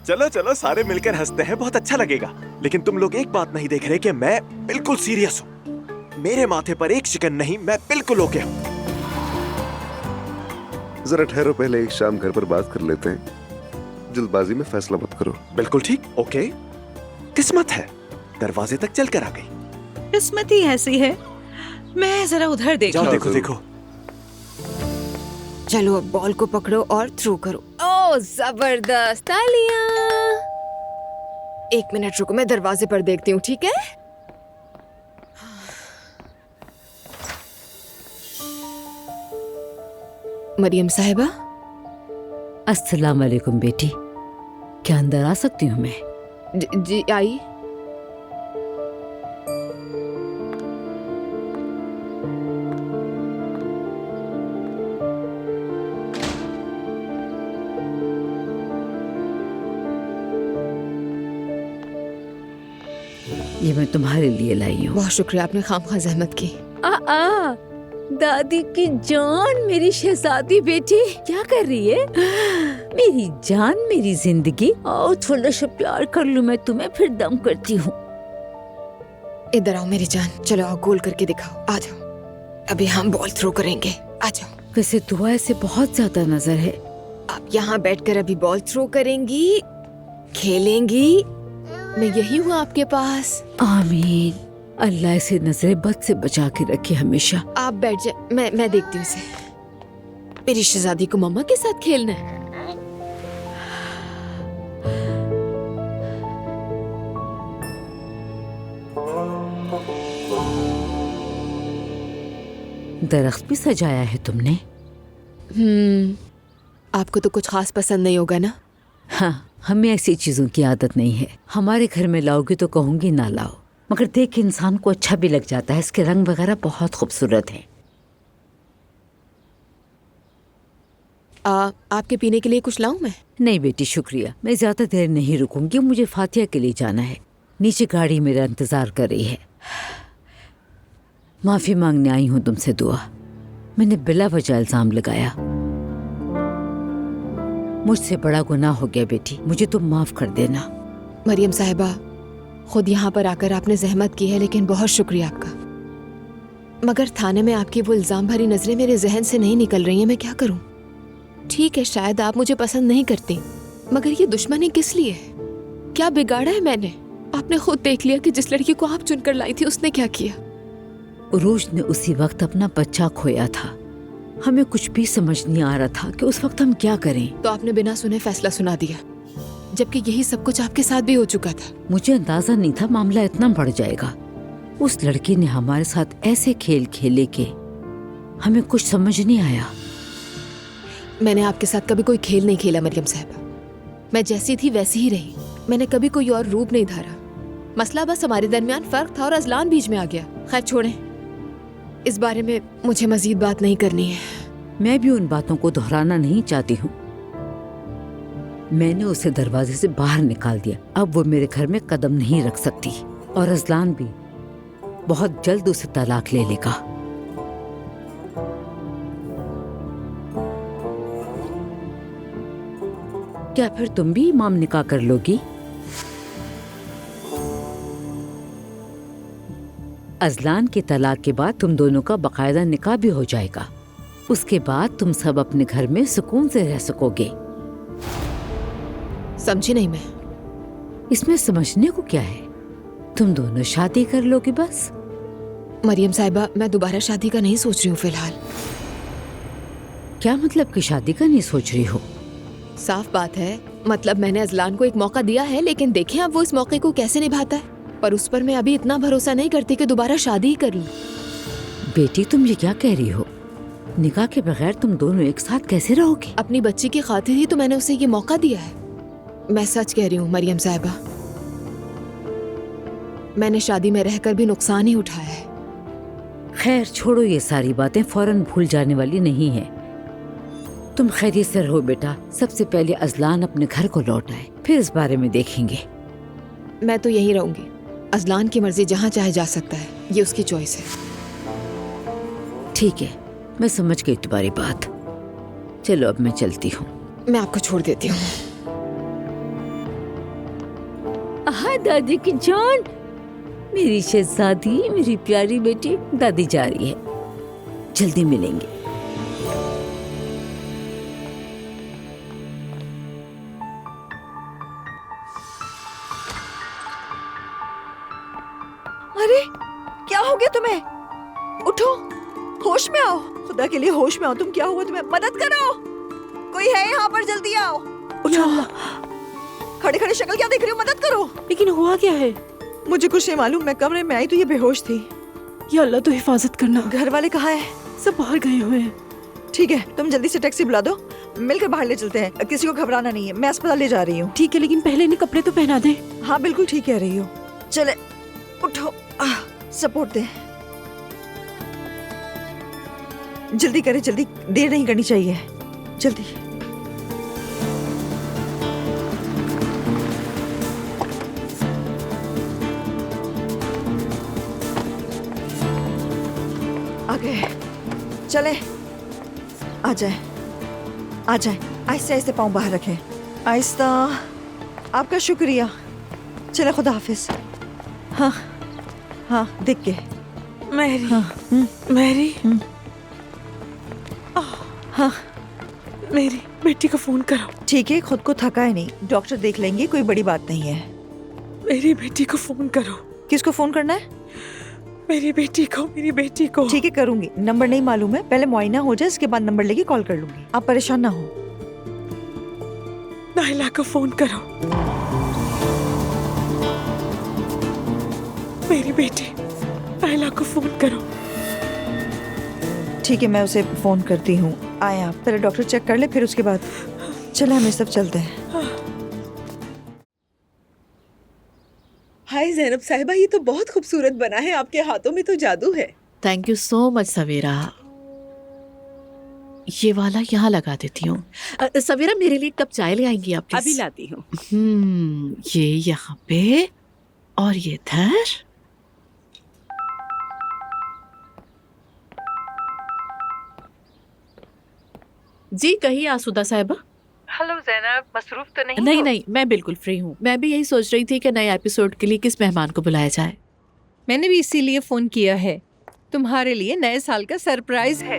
चलो चलो, सारे मिलकर हंसते हैं, बहुत अच्छा लगेगा। लेकिन तुम लोग एक बात नहीं देख रहे कि मैं बिल्कुल सीरियस हूँ। मेरे माथे पर एक शिकन नहीं, मैं बिल्कुल ओके हूँ। जरा ठहरो, पहले एक शाम घर पर बात कर लेते हैं। जल्दबाजी में फैसला मत करो। बिल्कुल ठीक, ओके। किस्मत है, दरवाजे तक चल कर आ गई। किस्मत ही ऐसी है। मैं जरा उधर देखो। जाओ, देखो देखो। चलो अब बॉल को पकड़ो और थ्रो करो। ओह जबरदस्त, तालियां। 1 मिनट रुको, मैं दरवाजे पर देखती हूँ, ठीक है? मरियम साहिबा। अस्सलाम वालेकुम बेटी, क्या अंदर आ सकती हूँ मैं? जी आई। ये मैं तुम्हारे लिए लाई हूँ। बहुत शुक्रिया, आपने खामखा जहमत की। दादी की जान, मेरी शहजादी बेटी, क्या कर रही है? मेरी जान, मेरी जिंदगी। आओ थोड़ा सा प्यार कर लूं मैं तुम्हें, फिर दम करती हूँ। इधर आओ मेरी जान, चलो आओ, गोल करके दिखाओ। आ जाओ, अभी हम बॉल थ्रो करेंगे। आ जाओ। वैसे दुआ से बहुत ज्यादा नजर है। आप यहाँ बैठकर अभी बॉल थ्रो करेंगी, खेलेंगी, मैं यही हूँ आपके पास। आमीन। अल्लाह इसे नजरे बद से बचा के रखे हमेशा। आप बैठ जाए, मैं देखती हूँ इसे। मेरी शहजादी को मम्मा के साथ खेलना है। दरख्त भी सजाया है तुमने? आपको तो कुछ खास पसंद नहीं होगा ना? हाँ, हमें ऐसी चीजों की आदत नहीं है। हमारे घर में लाओगी तो कहूंगी ना लाओ, मगर देख के इंसान को अच्छा भी लग जाता है। इसके रंग वगैरह बहुत खूबसूरत हैं। आपके पीने के लिए कुछ लाऊं मैं? नहीं बेटी, शुक्रिया। मैं ज्यादा देर नहीं रुकूंगी, मुझे फातिया के लिए जाना है। नीचे गाड़ी मेरा इंतजार कर रही है। माफी मांगने आई हूँ तुमसे दुआ। मैंने बिला वजह इल्जाम लगाया। मुझसे बड़ा गुनाह हो गया बेटी, मुझे तुम माफ कर देना। मरियम साहिबा, खुद यहाँ पर आकर आपने जहमत की है, लेकिन बहुत शुक्रिया आपका। मगर थाने में आपकी वो इल्जाम भरी नजरें मेरे जहन से नहीं निकल रही हैं। मैं क्या करूँ? ठीक है, शायद आप मुझे पसंद नहीं करती, मगर ये दुश्मनी किस लिए है? क्या बिगाड़ा है मैंने? आपने खुद देख लिया कि जिस लड़की को आप चुनकर लाई थी उसने क्या किया। उरूज ने उसी वक्त अपना बच्चा खोया था। हमें कुछ भी समझ नहीं आ रहा था कि उस वक्त हम क्या करें। तो आपने बिना सुने फैसला सुना दिया, जबकि यही सब कुछ आपके साथ भी हो चुका था। मुझे अंदाजा नहीं था मामला इतना बढ़ जाएगा। उस लड़की ने हमारे साथ ऐसे खेल खेले कि हमें कुछ समझ नहीं आया। मैंने आपके साथ कभी कोई खेल नहीं खेला मरियम साहिबा। मैं जैसी थी वैसी ही रही। मैंने कभी कोई और रूप नहीं धारा। मसला बस हमारे दरमियान फर्क था और अजलान बीच में आ गया। खैर छोड़ें, इस बारे में मुझे मजीद बात नहीं करनी है। मैं भी उन बातों को दोहराना नहीं चाहती हूँ। मैंने उसे दरवाजे से बाहर निकाल दिया। अब वो मेरे घर में कदम नहीं रख सकती और अजलान भी बहुत जल्द उसे तलाक ले लेगा। क्या फिर तुम भी इमाम निकाह कर लोगी? अजलान के तलाक के बाद तुम दोनों का बाकायदा निकाह भी हो जाएगा। उसके बाद तुम सब अपने घर में सुकून से रह सकोगे। समझी नहीं मैं। इसमें समझने को क्या है? तुम दोनों शादी कर लोगे बस। मरियम साहिबा, मैं दोबारा शादी का नहीं सोच रही हूँ फिलहाल। क्या मतलब कि शादी का नहीं सोच रही हो? साफ बात है, मतलब मैंने अजलान को एक मौका दिया है, लेकिन देखें अब वो इस मौके को कैसे निभाता है। पर उस पर मैं अभी इतना भरोसा नहीं करती कि दोबारा शादी ही कर लूं। बेटी, तुम ये क्या कह रही हो? निकाह के बगैर तुम दोनों एक साथ कैसे रहोगे? अपनी बच्ची की खातिर ही तो मैंने उसे ये मौका दिया है। मैं सच कह रही हूँ मरियम साहिबा, मैंने शादी में रहकर भी नुकसान ही उठाया है। खैर छोड़ो, ये सारी बातें फौरन भूल जाने वाली नहीं है। तुम खैरियत से रहो बेटा। सबसे पहले अजलान अपने घर को लौट आए, फिर इस बारे में देखेंगे। मैं तो यहीं रहूंगी। अजलान की मर्जी जहाँ चाहे जा सकता है, ये उसकी चॉइस है। ठीक है, मैं समझ गई तुम्हारी बात। चलो अब मैं चलती हूँ। मैं आपको छोड़ देती हूँ। हाँ दादी की जान, मेरी शहजादी, मेरी प्यारी बेटी। दादी जा रही है, जल्दी मिलेंगे। अरे क्या हो गया तुम्हें? उठो, होश में आओ। खुदा के लिए होश में आओ। तुम क्या हुआ तुम्हें? मदद करो, कोई है यहाँ पर, जल्दी आओ। उठो। खड़े खड़े शक्ल क्या देख रही हो? मदद करो। लेकिन हुआ क्या है? मुझे कुछ नहीं मालूम। मैं कमरे में आई तो ये बेहोश थी। या अल्लाह तो हिफाजत करना। घर वाले कहाँ है? सब बाहर गए हुए हैं। ठीक है, तुम जल्दी से टैक्सी बुला दो, मिलकर बाहर ले चलते हैं। किसी को घबराना नहीं है। मैं अस्पताल ले जा रही हूँ। ठीक है, लेकिन पहले इन्हें कपड़े तो पहना दे। हाँ बिल्कुल ठीक कह रही हो। चले उठो, सपोर्ट दे। जल्दी करें, जल्दी, देर नहीं करनी चाहिए। जल्दी। आ गए, चले, आ जाए, आ जाए। आहिस्ते आहिस्ते पाँव बाहर रखें, आहिस्ता। आपका शुक्रिया। चले, खुदा हाफिज। हाँ हाँ, देख के। मेरी हाँ, मेरी हाँ, मेरी बेटी को फोन करो। ठीक है, खुद को थकाए नहीं, डॉक्टर देख लेंगे, कोई बड़ी बात नहीं है। मेरी बेटी को फोन करो। किसको फोन करना है? मेरी बेटी को, मेरी बेटी को। ठीक है, करूंगी। नंबर नहीं मालूम है, पहले मुआयना हो जाए, इसके बाद नंबर लेके कॉल कर लूंगी। आप परेशान ना हो। नायला को फोन करो। मेरी बेटी नायला को फोन करो। ठीक है, मैं उसे फोन करती हूँ। आए आप, पहले डॉक्टर चेक कर ले, फिर उसके बाद चले हम सब चलते हैं। हाय ज़ैनब साहिबा, ये तो बहुत खूबसूरत बना है। आपके हाथों में तो जादू है। थैंक यू सो मच सवेरा। ये वाला यहाँ लगा देती हूँ। सवेरा, मेरे लिए एक कप चाय ले आएंगी आप प्लीज? अभी लाती हूँ। ये यहाँ पे और ये इधर। जी कहिए आसुदा साहिबा। हेलो ज़ैनब, मसरूफ तो नहीं नहीं हो? नहीं, मैं बिल्कुल फ्री हूँ। मैं भी यही सोच रही थी कि नए एपिसोड के लिए किस मेहमान को बुलाया जाए। मैंने भी इसीलिए फोन किया है। तुम्हारे लिए नए साल का सरप्राइज है।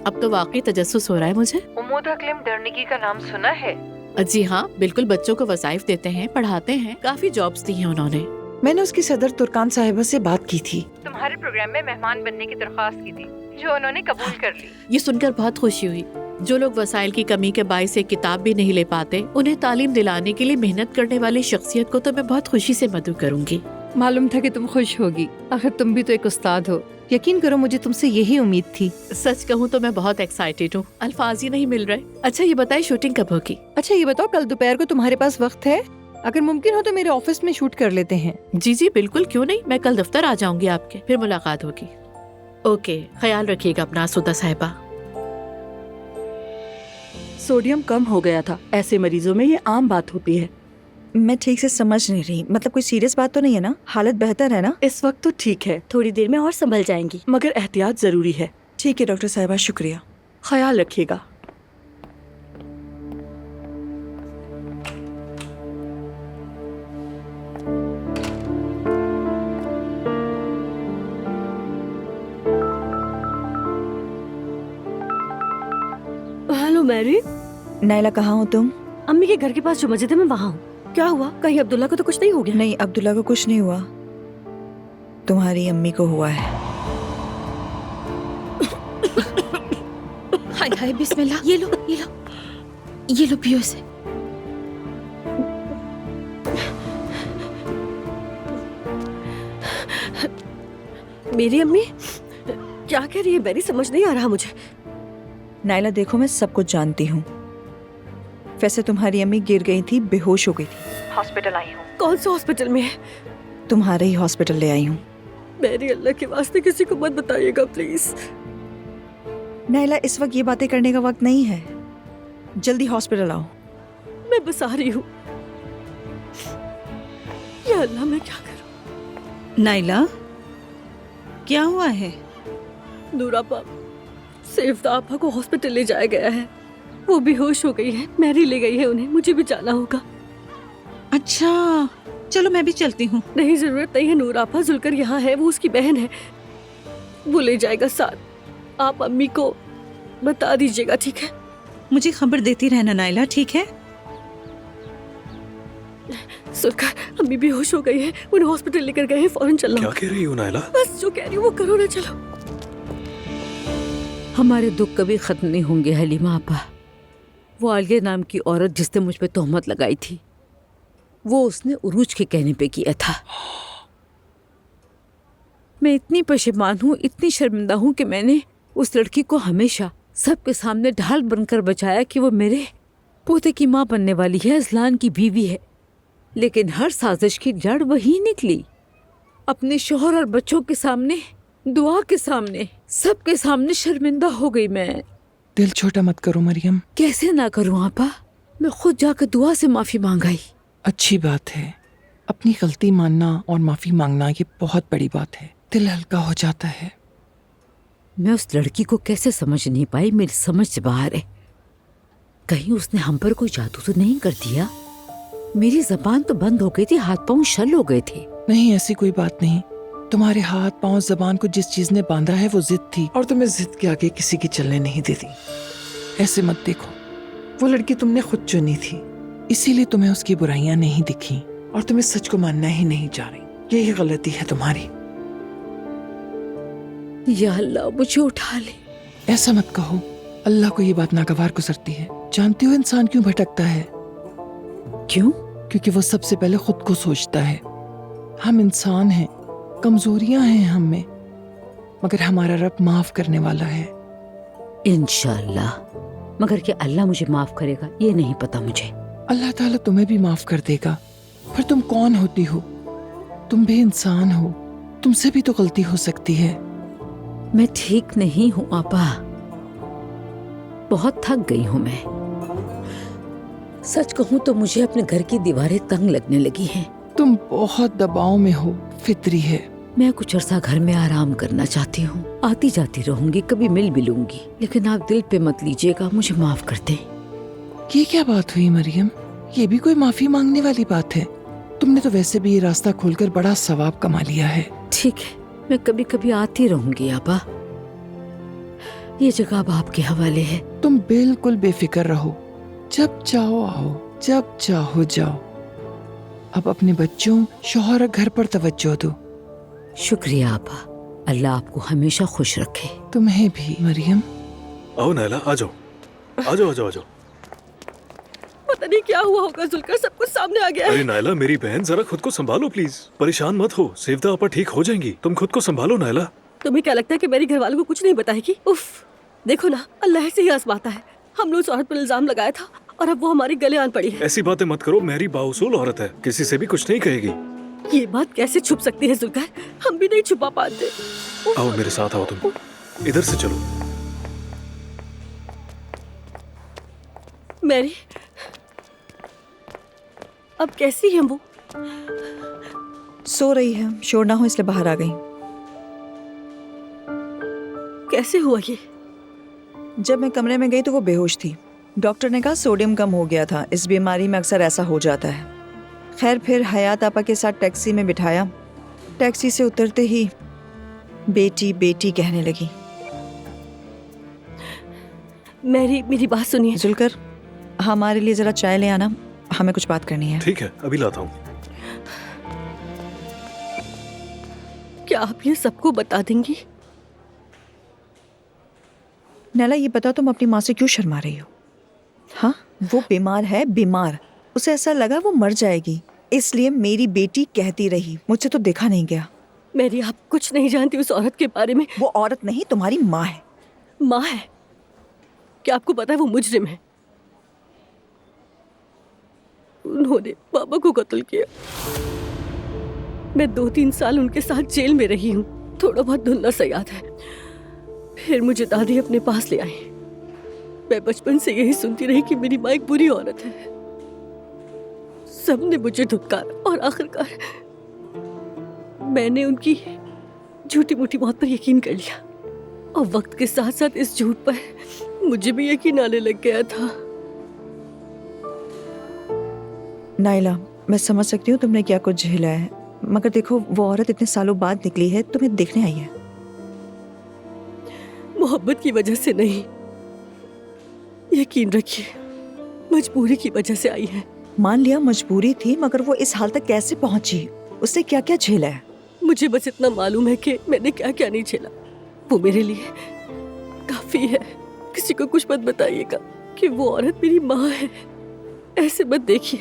अब तो वाकई तजस्सुस हो रहा है मुझे। उमोद अकलम डरनिकी का नाम सुना है? जी हाँ, बिल्कुल। बच्चों को वसाइफ देते हैं, पढ़ाते हैं, काफी जॉब्स दी हैं उन्होंने। मैंने उसकी सदर तुर्कान साहिबा से बात की थी। तुम्हारे प्रोग्राम में मेहमान बनने की दरख्वास्त की थी, जो उन्होंने कबूल कर ली। ये सुनकर बहुत खुशी हुई। जो लोग वसाइल की कमी के बायस से किताब भी नहीं ले पाते, उन्हें तालीम दिलाने के लिए मेहनत करने वाली शख्सियत को तो मैं बहुत खुशी से मदद करूंगी। मालूम था कि तुम खुश होगी, आखिर तुम भी तो एक उस्ताद हो। यकीन करो, मुझे तुमसे यही उम्मीद थी। सच कहूँ तो मैं बहुत एक्साइटेड हूँ, अल्फाज ही नहीं मिल रहे। अच्छा ये बताइए, शूटिंग कब होगी? अच्छा ये बताओ, कल दोपहर को तुम्हारे पास वक्त है? अगर मुमकिन हो तो मेरे ऑफिस में शूट कर लेते हैं। जी जी बिल्कुल, क्यों नहीं। मैं कल दफ्तर आ जाऊंगी आपके, फिर मुलाकात होगी। ओके, ख्याल रखिएगा अपना आसुदा साहिबा। सोडियम कम हो गया था। ऐसे मरीजों में ये आम बात होती है। मैं ठीक से समझ नहीं रही, मतलब कोई सीरियस बात तो नहीं है ना? हालत बेहतर है ना? इस वक्त तो ठीक है, थोड़ी देर में और संभल जाएंगी, मगर एहतियात जरूरी है। ठीक है डॉक्टर साहिबा, शुक्रिया। ख्याल रखिएगा। Hello Mary. नायला, कहाँ हो तुम? अम्मी के घर के पास जो मस्जिद है, मैं वहाँ हूँ। क्या हुआ? कहीं अब्दुल्ला को तो कुछ नहीं हो गया? नहीं, अब्दुल्ला को कुछ नहीं हुआ, तुम्हारी अम्मी को हुआ है। हाय हाय बिस्मिल्लाह। ये लो ये लो, ये लो पियो इसे। मेरी अम्मी क्या कह रही है मैरी? समझ नहीं आ रहा मुझे। नायला देखो, मैं सब कुछ जानती हूँ। वैसे तुम्हारी अम्मी गिर गई थी, बेहोश हो गई थी। हॉस्पिटल आई हूँ। कौन से हॉस्पिटल में है? तुम्हारे ही हॉस्पिटल ले आई हूँ। मेरी अल्लाह के वास्ते किसी को मत बताइएगा प्लीज। नायला, इस वक्त ये बातें करने का वक्त नहीं है, जल्दी हॉस्पिटल आओ। मैं बस आ रही हूँ। या अल्लाह, मैं क्या करूँ? नायला, क्या हुआ है? नूरा आपा, सैफ आपा को हॉस्पिटल ले जाया गया है। वो बेहोश हो गई है, मैरी ले गई है उन्हें। मुझे भी जाना होगा। अच्छा चलो, मैं भी चलती हूँ। नहीं, जरूरत नहीं है नूरा आपा, जुलकर यहाँ है, वो उसकी बहन है, वो ले जाएगा साथ। आप अम्मी को बता दीजिएगा, ठीक है? मुझे खबर देती रहना नायला, ठीक है? सुनकर अम्मी बेहोश हो गई है, उन्हें हॉस्पिटल लेकर गए हैं, फौरन चलना। क्या कह रही हो नायला? बस जो कह रही हूँ वो करो ना, चलो। हमारे दुख कभी खत्म नहीं होंगे हलीमा आपा। वो आलिया नाम की औरत जिसने मुझ पे तोहमत लगाई थी, वो उसने उरूज के कहने पे किया था। मैं इतनी पशेमान हूँ, इतनी शर्मिंदा हूँ कि मैंने उस लड़की को हमेशा सबके सामने ढाल बनकर बचाया कि वो मेरे पोते की माँ बनने वाली है, अजलान की बीवी है। लेकिन हर साजिश की जड़ वही निकली। अपने शोहर और बच्चों के सामने, दुआ के सामने, सबके सामने शर्मिंदा हो गई मैं। दिल छोटा मत करो मरियम। कैसे ना करूं आपा? मैं खुद जाकर दुआ से माफी मांगाई। अच्छी बात है, अपनी गलती मानना और माफी मांगना ये बहुत बड़ी बात है, दिल हल्का हो जाता है। मैं उस लड़की को कैसे समझ नहीं पाई, मेरी समझ से बाहर है। कहीं उसने हम पर कोई जादू तो नहीं कर दिया? मेरी जबान तो बंद हो गई थी, हाथ पांव शल हो गए थे। नहीं, ऐसी कोई बात नहीं। तुम्हारे हाथ पांव जबान को जिस चीज ने बांधा है वो जिद थी, और तुम्हें जिद के आगे किसी की चलने नहीं देती। ऐसे मत देखो, वो लड़की तुमने खुद चुनी थी, इसीलिए तुम्हें उसकी बुराइयां नहीं दिखी और तुम्हें सच को मानना ही नहीं चाह रही। यही गलती है तुम्हारी। या अल्लाह मुझे उठा ले। ऐसा मत कहो, अल्लाह को ये बात नागवार गुजरती है। जानती हो इंसान क्यों भटकता है? क्यों? क्योंकि वो सबसे पहले खुद को सोचता है। हम इंसान हैं, कमजोरियां हैं हम में, मगर हमारा रब माफ करने वाला है। इंशाअल्लाह, मगर क्या अल्लाह मुझे माफ करेगा ये नहीं पता मुझे। अल्लाह ताला तुम्हें भी माफ कर देगा। फिर तुम कौन होती हो? तुम भी इंसान हो, तुमसे भी तो गलती हो सकती है। मैं ठीक नहीं हूँ आपा, बहुत थक गई हूँ मैं। सच कहूँ तो मुझे अपने घर की दीवारें तंग लगने लगी हैं। तुम बहुत दबाव में हो, फितरी है। मैं कुछ अरसा घर में आराम करना चाहती हूँ। आती जाती रहूंगी, कभी मिल भी लूंगी, लेकिन आप दिल पे मत लीजिएगा, मुझे माफ कर दें। ये क्या बात हुई मरियम? ये भी कोई माफी मांगने वाली बात है? तुमने तो वैसे भी ये रास्ता खोलकर बड़ा सवाब कमा लिया है। ठीक है, मैं कभी कभी आती रहूंगी आपा। ये जगह अब आपके हवाले है। तुम बिल्कुल बेफिक्र रहो, जब चाहो आओ, जब चाहो जाओ। अब अपने बच्चों, शौहर और घर पर तवज्जो दो। शुक्रिया आपा, अल्लाह आपको हमेशा खुश रखे। तुम्हें भी मरियम। आओ नायला, आ जाओ, आ जाओ, आ जाओ, आ जाओ। पता नहीं क्या हुआ होगा जुल्कर, सब कुछ सामने आ गया है। अरे नायला मेरी बहन, जरा खुद को संभालो प्लीज। परेशान मत हो, सेवदा आपा ठीक हो जाएंगी। तुम खुद को संभालो नायला। तुम्हें क्या लगता है कि मेरे घर वालों को कुछ नहीं बताएगी? उफ, देखो ना, अल्लाह से ही आजमाता है। हमने उस औरत पर इल्जाम लगाया था और अब वो हमारे गले आन पड़ी है। ऐसी बातें मत करो, मेरी बाउसूल औरत है, किसी से भी कुछ नहीं कहेगी। ये बात कैसे छुप सकती है जुल्कर? हम भी नहीं छुपा पाते। आओ मेरे साथ, आओ तुम, इधर से चलो। मैरी, अब कैसी है वो? सो रही है, शोर ना हो इसलिए बाहर आ गई। कैसे हुआ ये? जब मैं कमरे में गई तो वो बेहोश थी। डॉक्टर ने कहा सोडियम कम हो गया था, इस बीमारी में अक्सर ऐसा हो जाता है। खैर, फिर हयात आपा के साथ टैक्सी में बिठाया। टैक्सी से उतरते ही बेटी बेटी कहने लगी। मेरी बात सुनिए। जुलकर, हमारे लिए जरा चाय ले आना, हमें कुछ बात करनी है। ठीक है, अभी लाता हूँ। क्या आप ये सबको बता देंगी? नैला, ये बताओ तुम अपनी माँ से क्यों शर्मा रही हो? हाँ, वो बीमार है, बीमार। उसे ऐसा लगा वो मर जाएगी, इसलिए मेरी बेटी कहती रही। मुझसे तो देखा नहीं गया। मेरी, आप कुछ नहीं जानती उस औरत के बारे में। वो औरत नहीं, तुम्हारी माँ है। माँ है? क्या आपको पता है वो मुजरिम है? उन्होंने पापा को कत्ल किया। मैं 2-3 साल उनके साथ जेल में रही हूँ, थोड़ा बहुत धुंधला सा याद है। फिर मुझे दादी अपने पास ले आई। मैं बचपन से यही सुनती रही कि मेरी माँ एक बुरी औरत है। सबने मुझे धुतकारा और आखिरकार मैंने उनकी झूठी मूठी मौत पर यकीन कर लिया। और वक्त के साथ साथ इस झूठ पर मुझे भी यकीन आने लग गया था। नाइला, मैं समझ सकती हूँ तुमने क्या कुछ झेला है, मगर देखो वो औरत इतने सालों बाद निकली है, तुम्हें देखने आई है। मोहब्बत की वजह से नहीं, यकीन रखिए मजबूरी की वजह से आई है। मान लिया मजबूरी थी, मगर वो इस हाल तक कैसे पहुंची? उसने क्या क्या झेला है? मुझे बस इतना मालूम है कि मैंने क्या क्या नहीं झेला। वो मेरे लिए काफी है। किसी को कुछ मत बताइएगा कि वो औरत मेरी माँ है। ऐसे मत देखिए।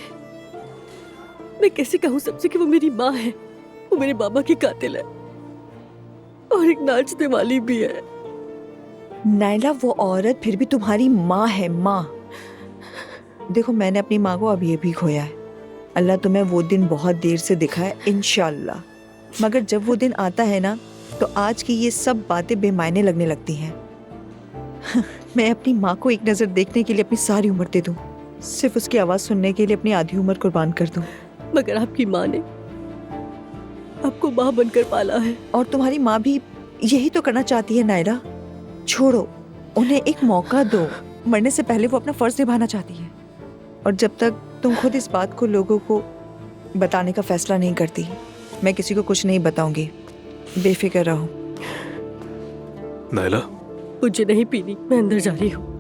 मैं कैसे कहूँ सबसे कि वो मेरी माँ है? वो मेरे बाबा की कातिल है और एक नाचने वाली भी है। नाइला, वो औरत फिर भी तुम्हारी माँ है। माँ, देखो मैंने अपनी माँ को अभी अभी खोया है। अल्लाह तुम्हें वो दिन बहुत देर से दिखाए, इंशाल्लाह। मगर जब वो दिन आता है ना, तो आज की ये सब बातें बेमायने लगने लगती हैं। मैं अपनी माँ को एक नज़र देखने के लिए अपनी सारी उम्र दे दूँ, सिर्फ उसकी आवाज़ सुनने के लिए अपनी आधी उम्र कुर्बान कर दूँ। मगर आपकी माँ ने आपको माँ बनकर पाला है। और तुम्हारी माँ भी यही तो करना चाहती है नायरा। छोड़ो, उन्हें एक मौका दो। मरने से पहले वो अपना फर्ज निभाना चाहती है। और जब तक तुम खुद इस बात को लोगों को बताने का फैसला नहीं करती, मैं किसी को कुछ नहीं बताऊंगी। बेफिक्र रहो। नायला, मुझे नहीं पीनी, मैं अंदर जा रही हूँ।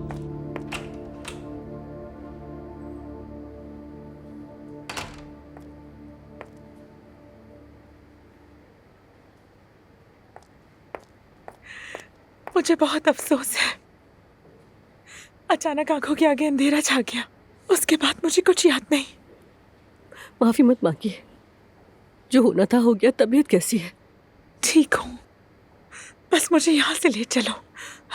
मुझे बहुत अफसोस है। अचानक आंखों के आगे अंधेरा छा गया, उसके बाद मुझे कुछ याद नहीं। माफी मत मांगिए, जो होना था हो गया। तबीयत कैसी है? ठीक हूँ, बस मुझे यहाँ से ले चलो।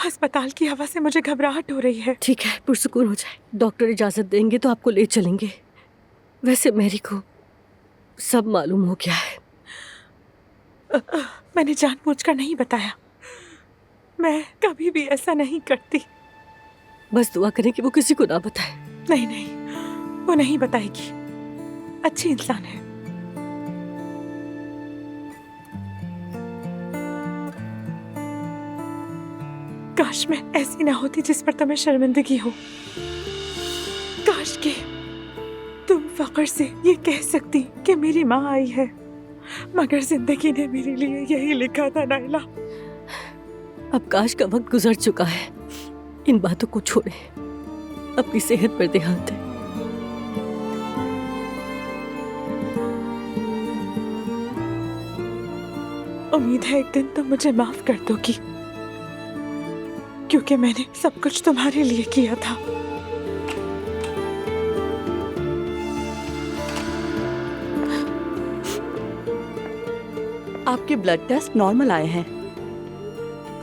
अस्पताल की हवा से मुझे घबराहट हो रही है। ठीक है, पुरसुकून हो जाए। डॉक्टर इजाजत देंगे तो आपको ले चलेंगे। वैसे मैरी को सब मालूम हो गया है। मैंने जानबूझकर नहीं बताया, मैं कभी भी ऐसा नहीं करती। बस दुआ करें कि वो किसी को ना बताए। नहीं नहीं, वो नहीं बताएगी, अच्छी इंसान है। काश मैं ऐसी ना होती जिस पर तुम्हें शर्मिंदगी हो। काश के तुम फख्र से ये कह सकती कि मेरी माँ आई है, मगर जिंदगी ने मेरे लिए यही लिखा था नाइला। अब काश का वक्त गुजर चुका है, इन बातों को छोड़े, अपनी सेहत पर ध्यान दें। उम्मीद है एक दिन तुम मुझे माफ कर दोगी, क्योंकि मैंने सब कुछ तुम्हारे लिए किया था। आपके ब्लड टेस्ट नॉर्मल आए हैं।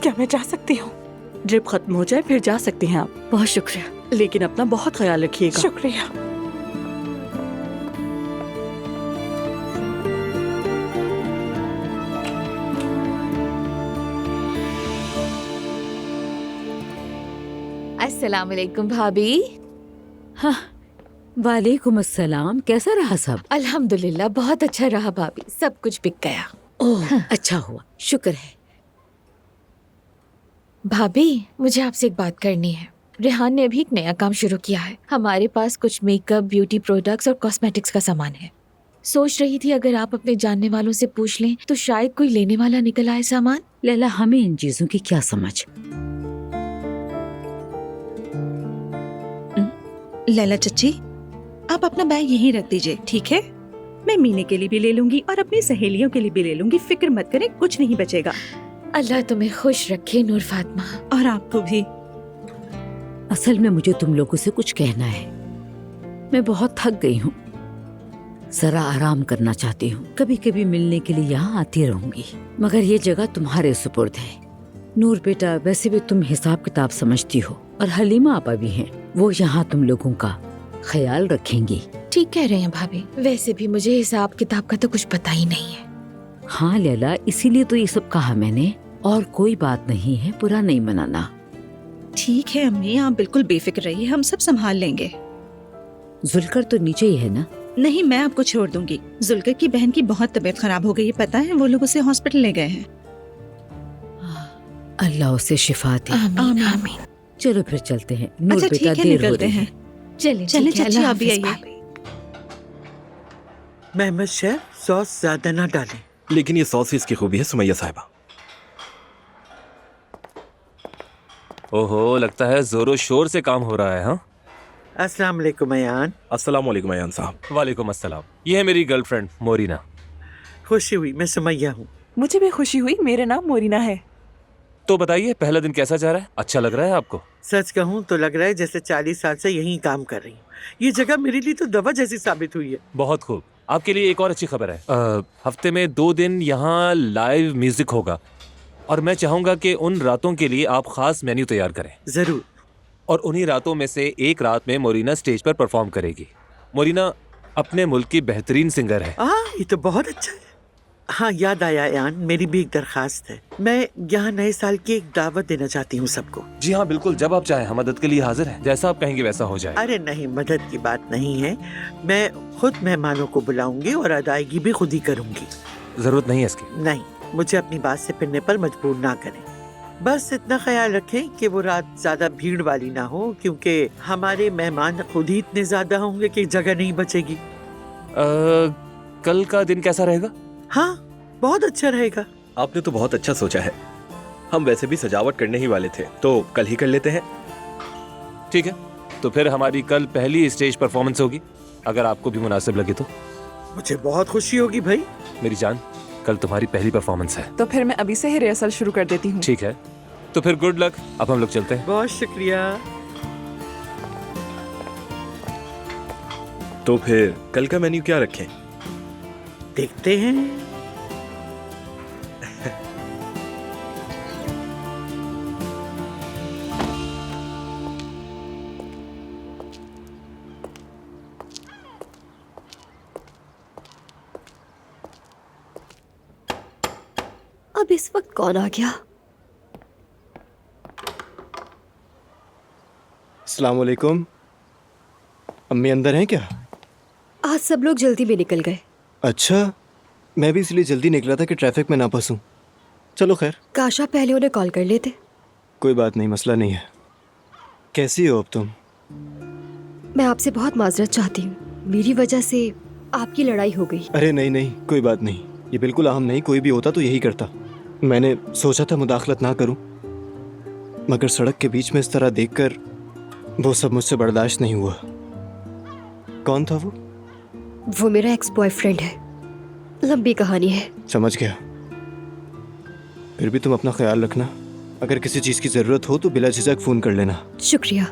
क्या मैं जा सकती हूँ? ड्रिप खत्म हो जाए फिर जा सकती हैं आप। बहुत शुक्रिया, लेकिन अपना बहुत ख्याल रखिएगा। शुक्रिया। अस्सलाम वालेकुम भाभी। हाँ, वालेकुम अस्सलाम। कैसा रहा सब? अल्हम्दुलिल्लाह बहुत अच्छा रहा भाभी, सब कुछ बिक गया। ओह, अच्छा हुआ, शुक्र है। भाभी मुझे आपसे एक बात करनी है। रेहान ने अभी एक नया काम शुरू किया है। हमारे पास कुछ मेकअप, ब्यूटी प्रोडक्ट्स और कॉस्मेटिक्स का सामान है। सोच रही थी अगर आप अपने जानने वालों से पूछ लें तो शायद कोई लेने वाला निकल आए सामान। लैला, हमें इन चीजों की क्या समझ। लैला चच्ची, आप अपना बैग यहीं रख दीजिए, ठीक है? मैं मीने के लिए भी ले लूंगी और अपनी सहेलियों के लिए भी ले लूंगी। फिक्र मत करें, कुछ नहीं बचेगा। अल्लाह तुम्हें खुश रखे नूर फातिमा। और आपको भी। असल में मुझे तुम लोगों से कुछ कहना है। मैं बहुत थक गई हूँ, जरा आराम करना चाहती हूँ। कभी कभी मिलने के लिए यहाँ आती रहूंगी, मगर ये जगह तुम्हारे सुपुर्द है। नूर बेटा, वैसे भी तुम हिसाब किताब समझती हो, और हलीमा आपा भी हैं, वो यहाँ तुम लोगों का ख्याल रखेंगी। ठीक कह रहे हैं भाभी, वैसे भी मुझे हिसाब किताब का तो कुछ पता ही नहीं है। हाँ लैला, इसीलिए तो ये सब कहा मैंने। और कोई बात नहीं है, बुरा नहीं मनाना। ठीक है अम्मी, आप बिल्कुल बेफिक्र रहिए, हम सब संभाल लेंगे। जुलकर तो नीचे ही है ना? नहीं, मैं आपको छोड़ दूंगी। जुलकर की बहन की बहुत तबीयत खराब हो गई है, पता है? वो लोग उसे हॉस्पिटल ले गए हैं। अल्लाह उसे शिफा दे। आमीन आमीन। चलो फिर चलते हैं। नूर अच्छा बेटा, ठीक है, देर हो निकलते रही हैं। है। चले चले चाची, आप भी आइए। मेहमद शेफ, सॉस ज्यादा ना डालें। लेकिन ये सॉस ही इसकी खूबी है सुमैया साहिबा। ओहो, लगता है जोरों शोर से काम हो रहा है। हाँ, अस्सलाम वालेकुम अयान। अस्सलाम वालेकुम अयान साहब। वालेकुम अस्सलाम। ये है मेरी गर्लफ्रेंड मोरिना। खुशी हुई, मैं सुमैया हूँ। मुझे भी खुशी हुई, मेरा नाम मोरिना है। तो बताइए, पहला दिन कैसा जा रहा है? अच्छा लग रहा है आपको? सच कहूँ तो लग रहा है जैसे 40 साल से यहीं काम कर रही हूँ। ये जगह मेरे लिए तो दवा जैसी साबित हुई है। बहुत खूब। आपके लिए एक और अच्छी खबर है। हफ्ते में 2 दिन यहाँ लाइव म्यूजिक होगा, और मैं चाहूंगा कि उन रातों के लिए आप खास मेन्यू तैयार करें। जरूर। और उन्हीं रातों में से एक रात में मोरिना स्टेज पर परफॉर्म करेगी। मोरिना अपने मुल्क की बेहतरीन सिंगर है। ये तो बहुत अच्छा है। हाँ, याद आया यान, मेरी भी एक दरखास्त है। मैं यहाँ नए साल की एक दावत देना चाहती हूँ सबको। जी हाँ बिल्कुल, जब आप चाहें, हम मदद के लिए हाजिर हैं। जैसा आप कहेंगे वैसा हो जाए। अरे नहीं, मदद की बात नहीं है। मैं खुद मेहमानों को बुलाऊंगी और अदायगी भी खुद ही करूंगी। जरूरत नहीं है इसकी। नहीं, मुझे अपनी बात से फिरने पर मजबूर ना करें। बस इतना ख्याल रखें कि वो रात ज्यादा भीड़ वाली ना हो, क्योंकि हमारे मेहमान खुद ही इतने ज्यादा होंगे कि जगह नहीं बचेगी। कल का दिन कैसा रहेगा? हाँ, बहुत अच्छा रहेगा। आपने तो बहुत अच्छा सोचा है। हम वैसे भी सजावट करने ही वाले थे, तो कल ही कर लेते हैं। ठीक है, तो फिर हमारी कल पहली स्टेज परफॉर्मेंस होगी, अगर आपको भी मुनासिब लगे तो। मुझे बहुत खुशी होगी भाई। मेरी जान, कल तुम्हारी पहली परफॉर्मेंस है। तो फिर मैं अभी से ही रिहर्सल शुरू कर देती हूँ। ठीक है, तो फिर गुड लक, अब हम लोग चलते हैं। बहुत शुक्रिया। तो फिर कल का मेन्यू क्या रखें? देखते हैं। अब इस वक्त कौन आ गया? अस्सलाम वालेकुम। अम्मी अंदर हैं क्या? आज सब लोग जल्दी में निकल गए। अच्छा, मैं भी इसलिए जल्दी निकला था कि ट्रैफिक में ना फंसूं। चलो खैर। काशा पहले उन्हें कॉल कर लेते। कोई बात नहीं, मसला नहीं है। कैसी हो अब तुम? मैं आपसे बहुत माजरत चाहती हूँ, मेरी वजह से आपकी लड़ाई हो गई। अरे नहीं नहीं, कोई बात नहीं, ये बिल्कुल अहम नहीं, कोई भी होता तो यही करता। मैंने सोचा था मुदाखलत ना करूं, मगर सड़क के बीच में इस तरह देखकर वो सब मुझसे बर्दाश्त नहीं हुआ। कौन था वो? वो मेरा एक्स बॉयफ्रेंड है, लंबी कहानी है। समझ गया। फिर भी तुम अपना ख्याल रखना, अगर किसी चीज की जरूरत हो तो बिला झिझक फोन कर लेना। शुक्रिया।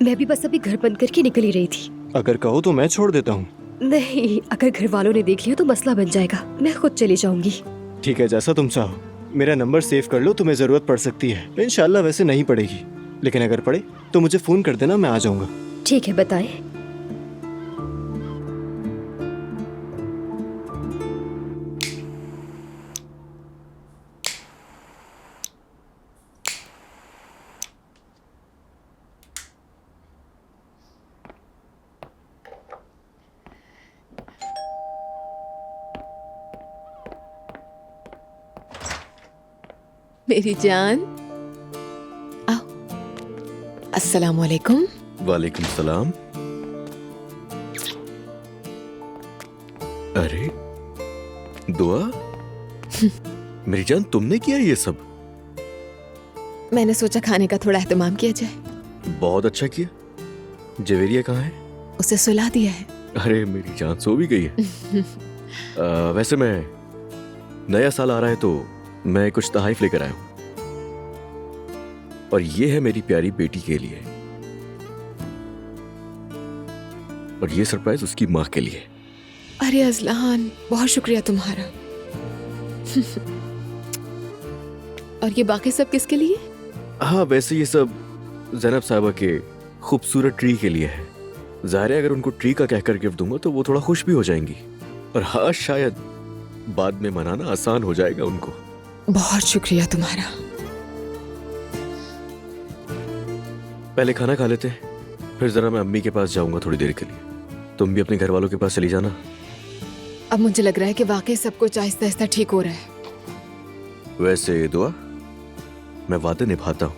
मैं भी बस अभी घर बंद करके निकल ही रही थी। अगर कहो तो मैं छोड़ देता हूँ। नहीं, अगर घर वालों ने देख लिया तो मसला बन जाएगा, मैं खुद चली जाऊंगी। ठीक है, जैसा तुम चाहो। मेरा नंबर सेव कर लो, तुम्हें जरूरत पड़ सकती है। इंशाल्लाह वैसे नहीं पड़ेगी, लेकिन अगर पड़े तो मुझे फोन कर देना, मैं आ जाऊंगा। ठीक है, बताएं। मेरी जान, आओ। अस्सलाम वालेकुम। वालेकुम सलाम। अरे दुआ, मेरी जान तुमने किया ये सब? मैंने सोचा खाने का थोड़ा एहतमाम किया जाए। बहुत अच्छा किया। जवेरिया कहाँ है? उसे सुला दिया है। अरे मेरी जान सो भी गई है। वैसे मैं, नया साल आ रहा है तो मैं कुछ तहाइफ लेकर आया हूं, और ये है मेरी प्यारी बेटी के लिए, और ये सरप्राइज उसकी माँ के लिए। अरे अजलान, बहुत शुक्रिया तुम्हारा। और ये बाकी सब किसके लिए? हाँ, वैसे ये सब ज़ैनब साहिबा के खूबसूरत ट्री के लिए है। ज़ाहिर है अगर उनको ट्री का कहकर गिफ्ट दूंगा तो वो थोड़ा खुश भी हो जाएंगी, और हाँ, शायद बाद में मनाना आसान हो जाएगा उनको। बहुत शुक्रिया तुम्हारा। पहले खाना खा लेते हैं, फिर जरा मैं अम्मी के पास जाऊंगा थोड़ी देर के लिए। तुम भी अपने घर वालों के पास चली जाना। अब मुझे लग रहा है कि वाकई सब कुछ आहिस्ता आहिस्ता ठीक हो रहा है। वैसे दुआ, मैं वादे निभाता हूँ।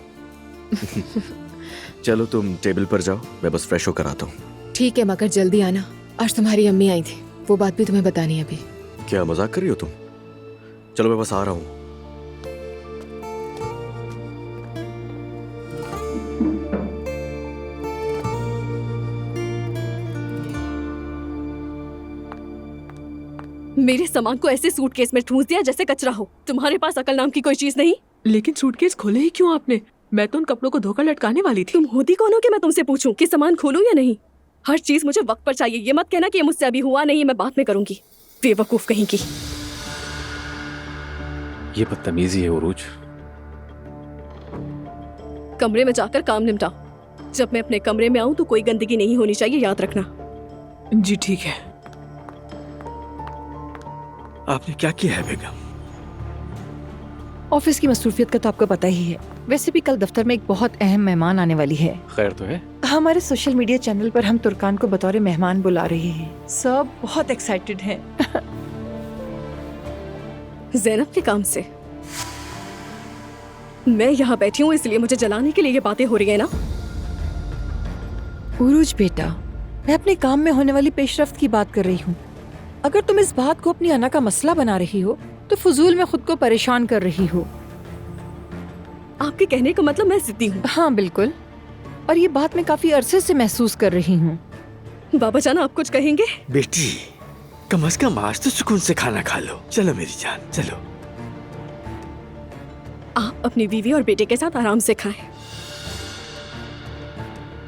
चलो तुम टेबल पर जाओ, मैं बस फ्रेश होकर आता हूँ। ठीक है, मगर जल्दी आना। आज तुम्हारी अम्मी आई थी, वो बात भी तुम्हें बतानी है अभी। क्या मजाक कर रही हो तुम? चलो मैं बस आ रहा हूँ। मेरे सामान को ऐसे सूटकेस में ठूंस दिया जैसे कचरा हो। तुम्हारे पास अकल नाम की कोई चीज नहीं? लेकिन सूटकेस खोले ही क्यों आपने? मैं तो उन कपड़ों को धोकर लटकाने वाली थी। तुम होती कौन हो कि मैं तुमसे पूछूं कि सामान खोलूं या नहीं? हर चीज मुझे वक्त पर चाहिए। ये मत कहना कि ये मुझसे अभी हुआ नहीं है, मैं बाद में करूंगी। बेवकूफ कहीं की। ये बदतमीजी है उरूज। कमरे में जाकर काम निपटाओ। जब मैं अपने कमरे में आऊं तो कोई गंदगी नहीं होनी चाहिए, याद रखना। जी ठीक है। आपने क्या किया है बेगम? ऑफिस की मसरूफियत का तो आपको पता ही है। वैसे भी कल दफ्तर में एक बहुत अहम मेहमान आने वाली है। खैर तो है? हमारे सोशल मीडिया चैनल पर हम तुर्कान को बतौर मेहमान बुला रहे हैं। सब बहुत एक्साइटेड हैं। ज़ैनब के काम से मैं यहाँ बैठी हूँ, इसलिए मुझे जलाने के लिए ये बातें हो रही है ना? उरूज बेटा, मैं अपने काम में होने वाली पेशरफ्त की बात कर रही हूँ। अगर तुम इस बात को अपनी अना का मसला बना रही हो तो फजूल में खुद को परेशान कर रही हो। आपके कहने का मतलब मैं जिद्दी हूँ? हाँ बिल्कुल, और ये बात मैं काफी अरसे से महसूस कर रही हूँ। बाबा जान, आप कुछ कहेंगे? बेटी, कम से कम आज तो सुकून से खाना खा लो। चलो मेरी जान, चलो। आप अपनी बीवी और बेटे के साथ आराम से खाएं।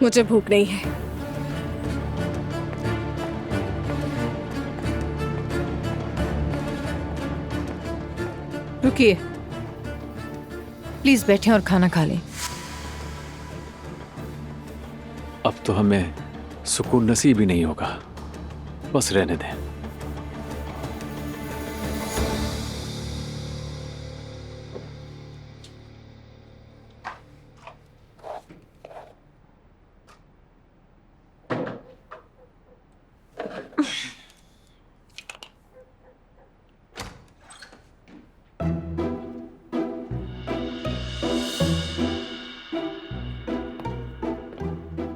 मुझे भूख नहीं है। रुकिए, प्लीज बैठें और खाना खा लें। अब तो हमें सुकून नसीब ही नहीं होगा, बस रहने दें।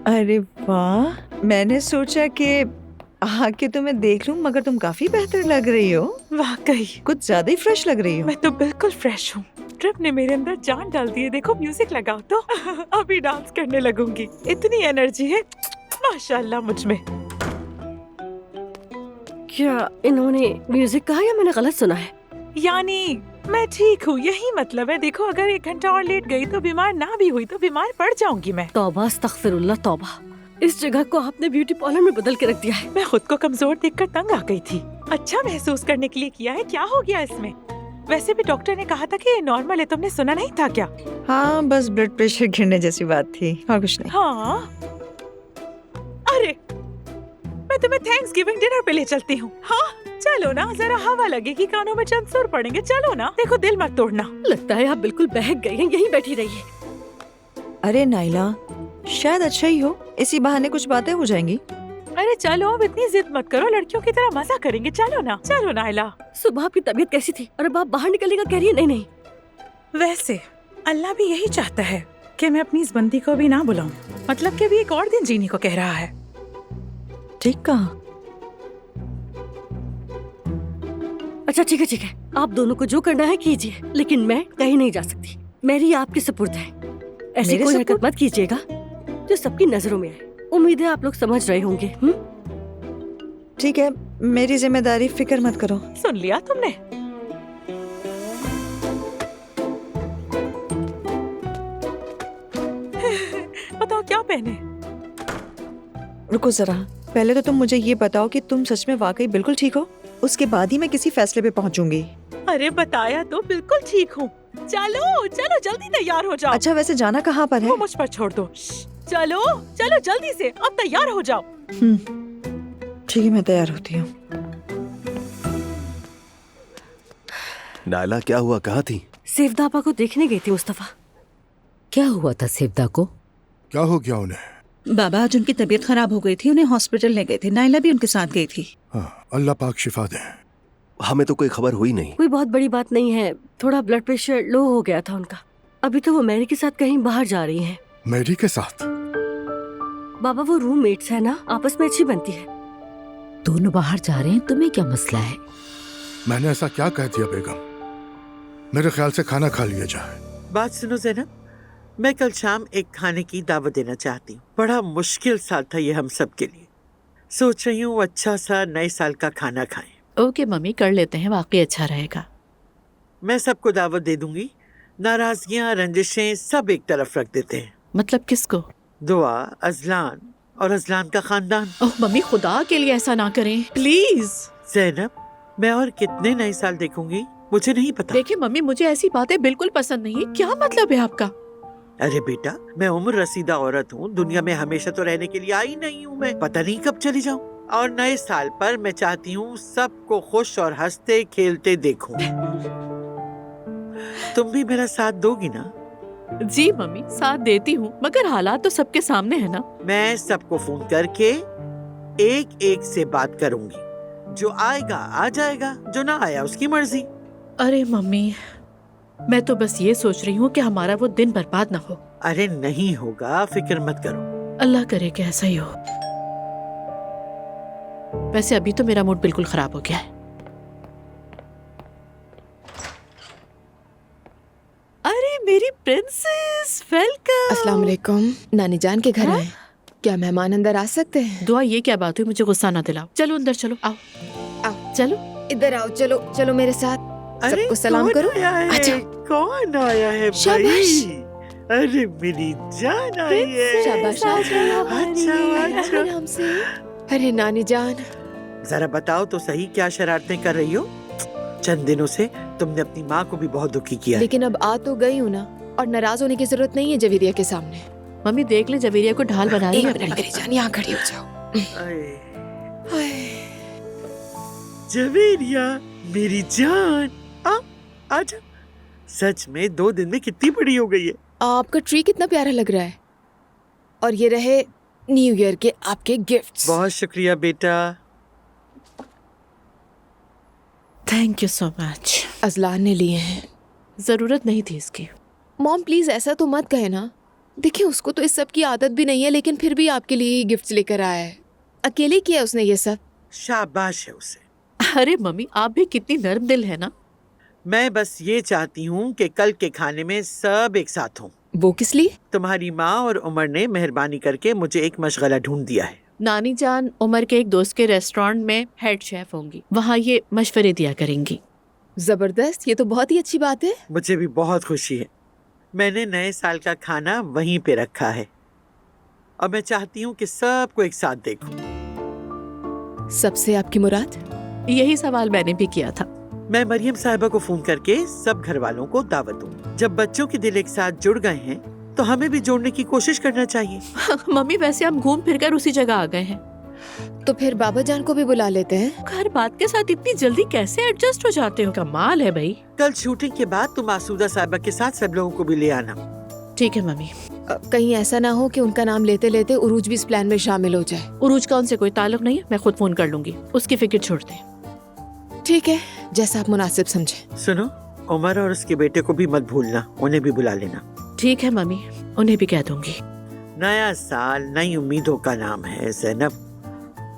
अरे वाह, मैंने सोचा कि आके तुम्हें देख लूं, मगर तुम काफी बेहतर लग रही हो। वाकई कुछ ज्यादा ही फ्रेश लग रही हो। मैं तो बिल्कुल फ्रेश हूँ। ट्रिप ने मेरे अंदर जान डाल दी है। देखो म्यूजिक लगाओ तो अभी डांस करने लगूंगी। इतनी एनर्जी है माशाल्लाह मुझ में। क्या इन्होंने म्यूजिक कहा या मैंने गलत सुना है? यानी मैं ठीक हूँ, यही मतलब है। देखो अगर 1 घंटा और लेट गई तो बीमार ना भी हुई तो बीमार पड़ जाऊंगी मैं। तौबा अस्तगफिरुल्लाह तौबा। इस जगह को आपने ब्यूटी पार्लर में बदल के रख दिया है। मैं खुद को कमजोर देखकर तंग आ गई थी। अच्छा महसूस करने के लिए किया है। क्या हो गया इसमें? वैसे भी डॉक्टर ने कहा था कि ये नॉर्मल है, तुमने सुना नहीं था क्या? हाँ, बस ब्लड प्रेशर गिरने जैसी बात थी और कुछ नहीं। हाँ, अरे मैं तुम्हें थैंक्सगिविंग डिनर पे ले चलती हूँ। हाँ चलो ना, जरा हवा लगेगी, कानों में चंद सुर पड़ेंगे। चलो ना। देखो दिल मत तोड़ना। लगता है आप बिल्कुल बहक गई हैं, यहीं बैठी रहिए। अरे नाइला, शायद अच्छा ही हो, इसी बहाने कुछ बातें हो जाएंगी। अरे चलो अब इतनी जिद मत करो, लड़कियों की तरह मजा करेंगे। चलो ना, चलो नाइला। सुबह आपकी तबीयत कैसी थी और अब आप बाहर निकलने का कह रही है? नहीं नहीं, वैसे अल्लाह भी यही चाहता है कि मैं अपनी इस बंदी को भी ना बुलाऊं। मतलब कि अभी एक और दिन जीने को कह रहा है। ठीक कहा। अच्छा ठीक है, आप दोनों को जो करना है कीजिए, लेकिन मैं कहीं नहीं जा सकती। मेरी आपके सुपुर्द है। ऐसी कोई हरकत मत कीजिएगा जो सबकी नजरों में आए। उम्मीद है आप लोग समझ रहे होंगे। ठीक है, मेरी जिम्मेदारी, फिक्र मत करो। सुन लिया तुमने? बताओ क्या पहने? रुको जरा, पहले तो तुम मुझे ये बताओ कि तुम सच में वाकई बिल्कुल ठीक हो, उसके बाद ही मैं किसी फैसले पे पहुंचूंगी। अरे बताया तो बिल्कुल ठीक हूँ। चलो चलो जल्दी तैयार हो जाओ। अच्छा वैसे जाना कहाँ पर है? वो मुझ पर छोड़ दो। चलो चलो जल्दी से, अब तैयार हो जाओ। ठीक है, मैं तैयार होती हूँ। नायला, क्या हुआ, कहाँ थी? सेवदा आपा को देखने गई थी मुस्तफा। क्या हुआ था सेवदा को? क्या हो गया उन्हें? बाबा आज उनकी तबीयत खराब हो गई थी, उन्हें हॉस्पिटल ले गए थे। नाइला भी उनके साथ गई थी। हाँ, अल्लाह पाक शिफा दे। हमें तो कोई खबर हुई नहीं। कोई बहुत बड़ी बात नहीं है, थोड़ा ब्लड प्रेशर लो हो गया था उनका। अभी तो वो मैरी के साथ कहीं बाहर जा रही हैं। मैरी के साथ? बाबा वो रूममेट्स है ना, आपस में अच्छी बनती है। दोनों बाहर जा रहे हैं, तुम्हें क्या मसला है? मैंने ऐसा क्या कह दिया बेगम? मेरे ख्याल से खाना खा लिया जाए। बात सुनो ज़ैनब, मैं कल शाम एक खाने की दावत देना चाहती हूँ। बड़ा मुश्किल साल था ये हम सब के लिए। सोच रही हूँ अच्छा सा नए साल का खाना खाएं। ओके मम्मी, कर लेते हैं, वाकई अच्छा रहेगा। मैं सबको दावत दे दूंगी। नाराजगियाँ, रंजिशें सब एक तरफ रख देते हैं। मतलब किसको? दुआ, अजलान और अजलान का खानदान। ओह मम्मी, खुदा के लिए ऐसा ना करें प्लीज। ज़ैनब, मैं और कितने नए साल देखूंगी मुझे नहीं पता। देखिए मम्मी, मुझे ऐसी बातें बिल्कुल पसंद नहीं है। क्या मतलब है आपका? अरे बेटा, मैं उम्र रसीदा औरत हूँ, दुनिया में हमेशा तो रहने के लिए आई नहीं हूँ मैं। पता नहीं कब चली जाऊँ। और नए साल पर मैं चाहती हूँ सबको खुश और हंसते खेलते देखूं। तुम भी मेरा साथ दोगी ना? जी मम्मी, साथ देती हूँ, मगर हालात तो सबके सामने है ना। मैं सबको फोन करके एक एक से बात करूंगी। जो आएगा आ जाएगा, जो ना आया उसकी मर्जी। अरे मम्मी, मैं तो बस ये सोच रही हूँ कि हमारा वो दिन बर्बाद ना हो। अरे नहीं होगा, फिक्र मत करो। अल्लाह करे कि ऐसा ही हो। वैसे अभी तो मेरा मूड बिल्कुल खराब हो गया है। अरे मेरी प्रिंसेस, वेलकम। अस्सलाम वालेकुम। नानी जान के घर आए, क्या मेहमान अंदर आ सकते हैं? दुआ, ये क्या बात हुई? मुझे गुस्सा ना दिलाओ। चलो अंदर चलो, आओ आओ, चलो इधर आओ। चलो चलो मेरे साथ। सबको सलाम कौन करो। आया है? अच्छा। कौन आया है शाबाश। भाई? अरे मेरी जान आई है। शाबाश आ जाओ अच्छा। आराम से। अरे नानी जान, जरा बताओ तो सही, क्या शरारतें कर रही हो? चंद दिनों से तुमने अपनी माँ को भी बहुत दुखी किया है। लेकिन अब आ तो गई हूँ ना, और नाराज होने की जरूरत नहीं है जवेरिया के सामने। मम्मी देख ले, जवेरिया को ढाल बना रही एक है मिनट मेरी जान, यहाँ खड़ी हो जाओ। जवेरिया मेरी जान, आजा। सच में 2 दिन में कितनी बड़ी हो गई है। आपका ट्री कितना प्यारा लग रहा है, और ये रहे न्यू ईयर के आपके गिफ्ट्स। बहुत शुक्रिया बेटा। Thank you so much. Azlan ने लिए हैं। जरूरत नहीं थी इसकी। मॉम प्लीज ऐसा तो मत कहे ना। देखिए उसको तो इस सब की आदत भी नहीं है, लेकिन फिर भी आपके लिए ही गिफ्ट्स लेकर आया है। अकेले किया उसने ये सब। शाबाश है उसे। अरे मम्मी आप भी कितनी नर्म दिल है ना। मैं बस ये चाहती हूँ कि कल के खाने में सब एक साथ हों। वो किस लिए? तुम्हारी माँ और उमर ने मेहरबानी करके मुझे एक मशगला ढूंढ दिया है। नानी जान उमर के एक दोस्त के रेस्टोरेंट में हेड शेफ होंगी, वहाँ ये मशवरे दिया करेंगी। जबरदस्त, ये तो बहुत ही अच्छी बात है। मुझे भी बहुत खुशी है। मैंने नए साल का खाना वहीं पे रखा है और मैं चाहती हूँ कि सबको एक साथ देखूं। सबसे आपकी मुराद? यही सवाल मैंने भी किया था। मैं मरियम साहिबा को फोन करके सब घर वालों को दावत दूं। जब बच्चों के दिल एक साथ जुड़ गए हैं तो हमें भी जोड़ने की कोशिश करना चाहिए। मम्मी वैसे हम घूम फिर कर उसी जगह आ गए हैं। तो फिर बाबा जान को भी बुला लेते हैं। हर बात के साथ इतनी जल्दी कैसे एडजस्ट हो जाते हो? कमाल है भाई। कल शूटिंग के बाद तुम आसूदा साहिबा के साथ सब लोगों को भी ले आना। ठीक है मम्मी। कहीं ऐसा ना हो कि उनका नाम लेते लेते उरूज भी इस प्लान में शामिल हो जाए। उरूज का उनसे कोई ताल्लुक नहीं है, मैं खुद फोन कर लूंगी, उसकी फिक्र छोड़ दे। ठीक है, जैसा आप मुनासिब समझे। सुनो, उमर और उसके बेटे को भी मत भूलना, उन्हें भी बुला लेना। ठीक है मम्मी, उन्हें भी कह दूंगी। नया साल नई उम्मीदों का नाम है ज़ैनब।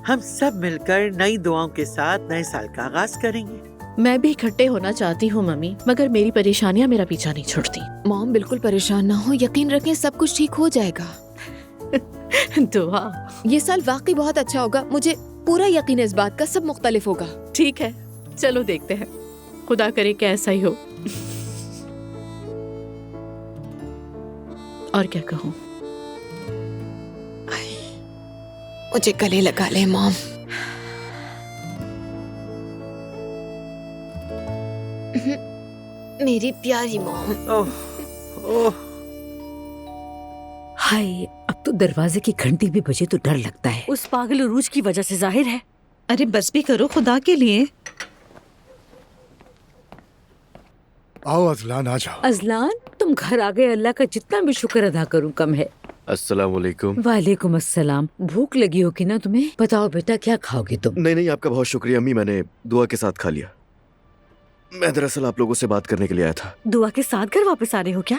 हम सब मिलकर नई दुआओं के साथ नए साल का आगाज करेंगे। मैं भी इकट्ठे होना चाहती हूँ मम्मी, मगर मेरी परेशानियाँ मेरा पीछा नहीं छोड़ती। मॉम बिल्कुल परेशान ना हो, यकीन रखें सब कुछ ठीक हो जाएगा। दुआ। ये साल वाकई बहुत अच्छा होगा, मुझे पूरा यकीन है इस बात का, सब मुख्तलिफ होगा। ठीक है, चलो देखते हैं, खुदा करे कि ऐसा ही हो। और क्या कहूँ? मुझे गले लगा ले मॉम। मेरी प्यारी मॉम। हाय, अब तो दरवाजे की घंटी भी बजे तो डर लगता है। उस पागल उरूज की वजह से जाहिर है। अरे बस भी करो खुदा के लिए। आओ अजलान, आ जाओ। अजलान, तुम घर आ गए, अल्लाह का जितना भी शुक्र अदा करूं कम है। अस्सलाम वालेकुम। वालेकुम अस्सलाम। भूख लगी हो कि ना तुम्हें? बताओ बेटा, क्या खाओगे तुम? नहीं नहीं, आपका बहुत शुक्रिया अम्मी, मैंने दुआ के साथ खा लिया। मैं दरअसल आप लोगों से बात करने के लिए आया था। दुआ के साथ घर वापस आ रहे हो क्या?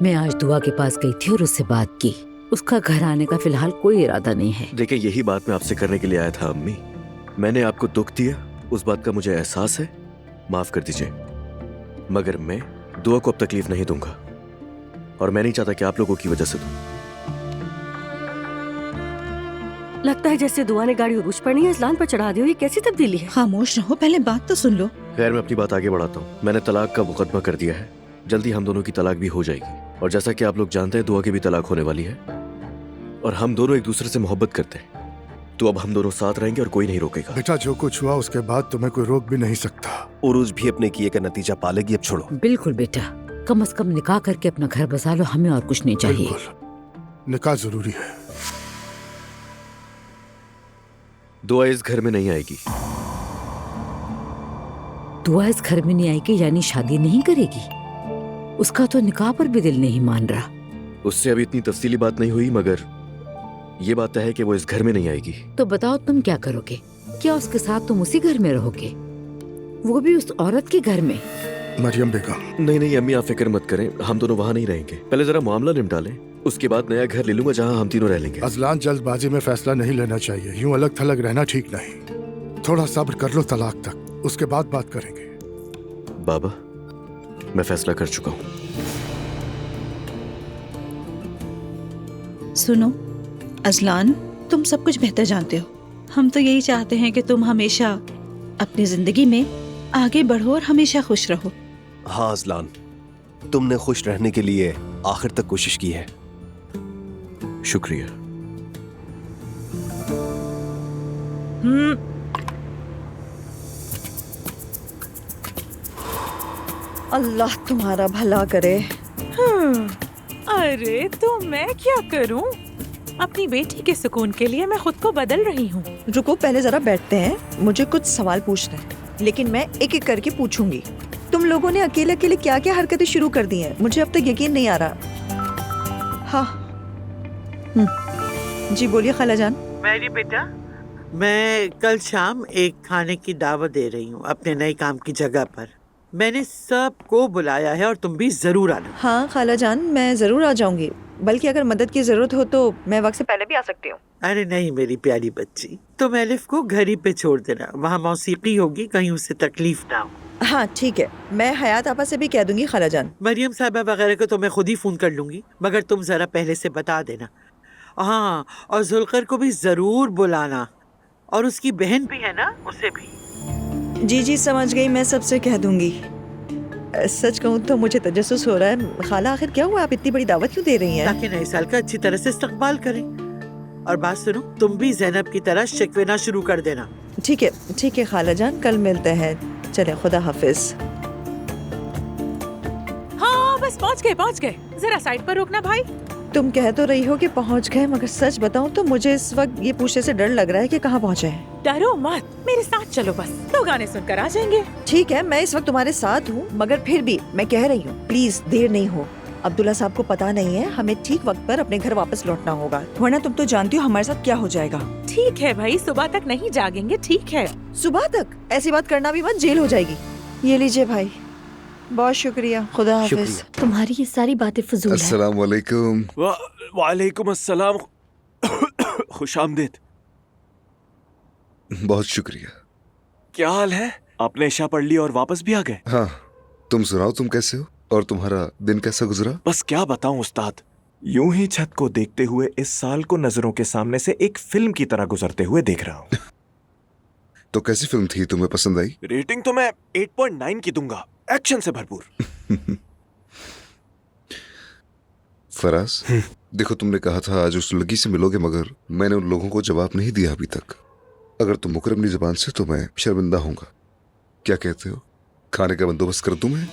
मैं आज दुआ के पास गई थी और उससे बात की। उसका घर आने का फिलहाल कोई इरादा नहीं है। देखिए, यही बात मैं आपसे करने के लिए आया था अम्मी। मैंने आपको दुख दिया, उस बात का मुझे एहसास है, माफ कर दीजिए। मगर मैं दुआ को अब तकलीफ नहीं दूंगा और मैं नहीं चाहता कि आप लोगों की वजह से दूं। लगता है जैसे दुआ ने गाड़ी उरूज पर नहीं अजलान पर चढ़ा दी हो। ये कैसी तब्दीली है? खामोश रहो, पहले बात तो सुन लो। खैर, मैं अपनी बात आगे बढ़ाता हूँ। मैंने तलाक का मुकदमा कर दिया है, जल्दी हम दोनों की तलाक भी हो जाएगी। और जैसा कि आप लोग जानते हैं, दुआ की भी तलाक होने वाली है और हम दोनों एक दूसरे से मोहब्बत करते हैं, तो अब हम दोनों साथ रहेंगे और कोई नहीं रोकेगा। बेटा, जो कुछ हुआ उसके बाद तुम्हें कोई रोक भी नहीं सकता। उरूज भी अपने किए का नतीजा पालेगी, अब छोड़ो। बिल्कुल बेटा, कम से कम निकाह करके अपना घर बसा लो, हमें और कुछ नहीं चाहिए। निकाह जरूरी है। दुआ इस घर में नहीं आएगी। दुआ इस घर में नहीं आएगी यानी शादी नहीं करेगी? उसका तो निकाह पर भी दिल नहीं मान रहा। उससे अभी इतनी तफसीली बात नहीं हुई, मगर ये बात है कि वो इस घर में नहीं आएगी। तो बताओ तुम क्या करोगे? क्या उसके साथ तुम उसी घर में रहोगे, वो भी उस औरत के घर में? मरियम बेगम। नहीं नहीं अम्मी, आप फिक्र मत करें, हम दोनों वहाँ नहीं रहेंगे। पहले जरा मामला निपटा लें, उसके बाद नया घर ले लूंगा जहाँ हम तीनों रह लेंगे। अजलान, जल्दबाजी में फैसला नहीं लेना चाहिए। यूं अलग थलग रहना ठीक नहीं। थोड़ा सब्र कर लो तलाक तक, उसके बाद बात करेंगे। बाबा, मैं फैसला कर चुका हूँ। सुनो अजलान, तुम सब कुछ बेहतर जानते हो। हम तो यही चाहते हैं कि तुम हमेशा अपनी जिंदगी में आगे बढ़ो और हमेशा खुश रहो। हाँ अजलान, तुमने खुश रहने के लिए आखिर तक कोशिश की है। शुक्रिया। अल्लाह तुम्हारा भला करे। अरे तो मैं क्या करूं? अपनी बेटी के सुकून के लिए मैं खुद को बदल रही हूँ। रुको, पहले जरा बैठते हैं, मुझे कुछ सवाल पूछने हैं, लेकिन मैं एक एक करके पूछूंगी। तुम लोगों ने अकेले अकेले क्या क्या हरकतें शुरू कर दी हैं, मुझे अब तक यकीन नहीं आ रहा। हाँ जी बोलिए खालाजान। मेरी बेटा, मैं कल शाम एक खाने की दावत दे रही हूँ अपने नए काम की जगह पर। मैंने सबको बुलाया है और तुम भी जरूर आना। हाँ खालाजान, मैं जरूर आ जाऊंगी, बल्कि अगर मदद की जरूरत हो तो मैं वक्त से पहले भी आ सकती हूँ। अरे नहीं मेरी प्यारी बच्ची, तुम एलिफ को घर ही पे छोड़ देना, वहाँ मौसीकी होगी, कहीं उसे तकलीफ ना हो। हाँ ठीक है, मैं हयात आपा से भी कह दूंगी खालाजान। मरियम साहबा वगैरह को तो मैं खुद ही फोन कर लूंगी, मगर तुम जरा पहले से बता देना। हाँ, और जुल्कर को भी जरूर बुलाना, और उसकी बहन भी है ना, उसे भी। जी जी समझ गई, मैं सबसे कह दूंगी। सच कहूँ तो मुझे तजस्सुस हो रहा है। खाला आखिर क्या हुआ, आप इतनी बड़ी दावत क्यों दे रही हैं? ताकि नए साल का अच्छी तरह से इस्तकबाल करें। और बात सुनो, तुम भी ज़ैनब की तरह शिकवे ना शुरू कर देना। ठीक है खालाजान, कल मिलते हैं। चले, खुदा हाफिज। हाँ बस पहुँच गए। जरा साइड पर रोकना भाई। तुम कह तो रही हो कि पहुंच गए, मगर सच बताऊं तो मुझे इस वक्त ये पूछने से डर लग रहा है कि कहाँ पहुँचे हैं। डरो मत, मेरे साथ चलो, बस तो गाने सुनकर आ जाएंगे। ठीक है, मैं इस वक्त तुम्हारे साथ हूँ, मगर फिर भी मैं कह रही हूँ प्लीज देर नहीं हो। अब्दुल्ला साहब को पता नहीं है, हमें ठीक वक्त पर अपने घर वापस लौटना होगा, वरना तुम तो जानती हो हमारे साथ क्या हो जाएगा। ठीक है भाई, सुबह तक नहीं जागेंगे। ठीक है, सुबह तक ऐसी बात करना भी मत, जेल हो जाएगी। ये लीजिए भाई, बहुत शुक्रिया, खुदा हाफिज। तुम्हारी ये सारी बातें फजूल है। अस्सलाम वालेकुम। वालेकुम अस्सलाम। खुशामदीद। बहुत शुक्रिया। क्या हाल है? आपने इशा पढ़ ली और वापस भी आ गए? हाँ, तुम सुनाओ, तुम कैसे हो और तुम्हारा दिन कैसा गुजरा? बस क्या बताऊं उस्ताद, यूं ही छत को देखते हुए इस साल को नजरों के सामने से एक फिल्म की तरह गुजरते हुए देख रहा हूँ। तो कैसी फिल्म थी, तुम्हें पसंद आई? रेटिंग तो मैं 8.9 की दूंगा, एक्शन से भरपूर। फराज, देखो तुमने कहा था आज उस लड़की से मिलोगे, मगर मैंने उन लोगों को जवाब नहीं दिया अभी तक। अगर तुम मुकर अपनी जुबान से तो मैं शर्मिंदा होऊंगा। क्या कहते हो, खाने का बंदोबस्त कर दूं मैं?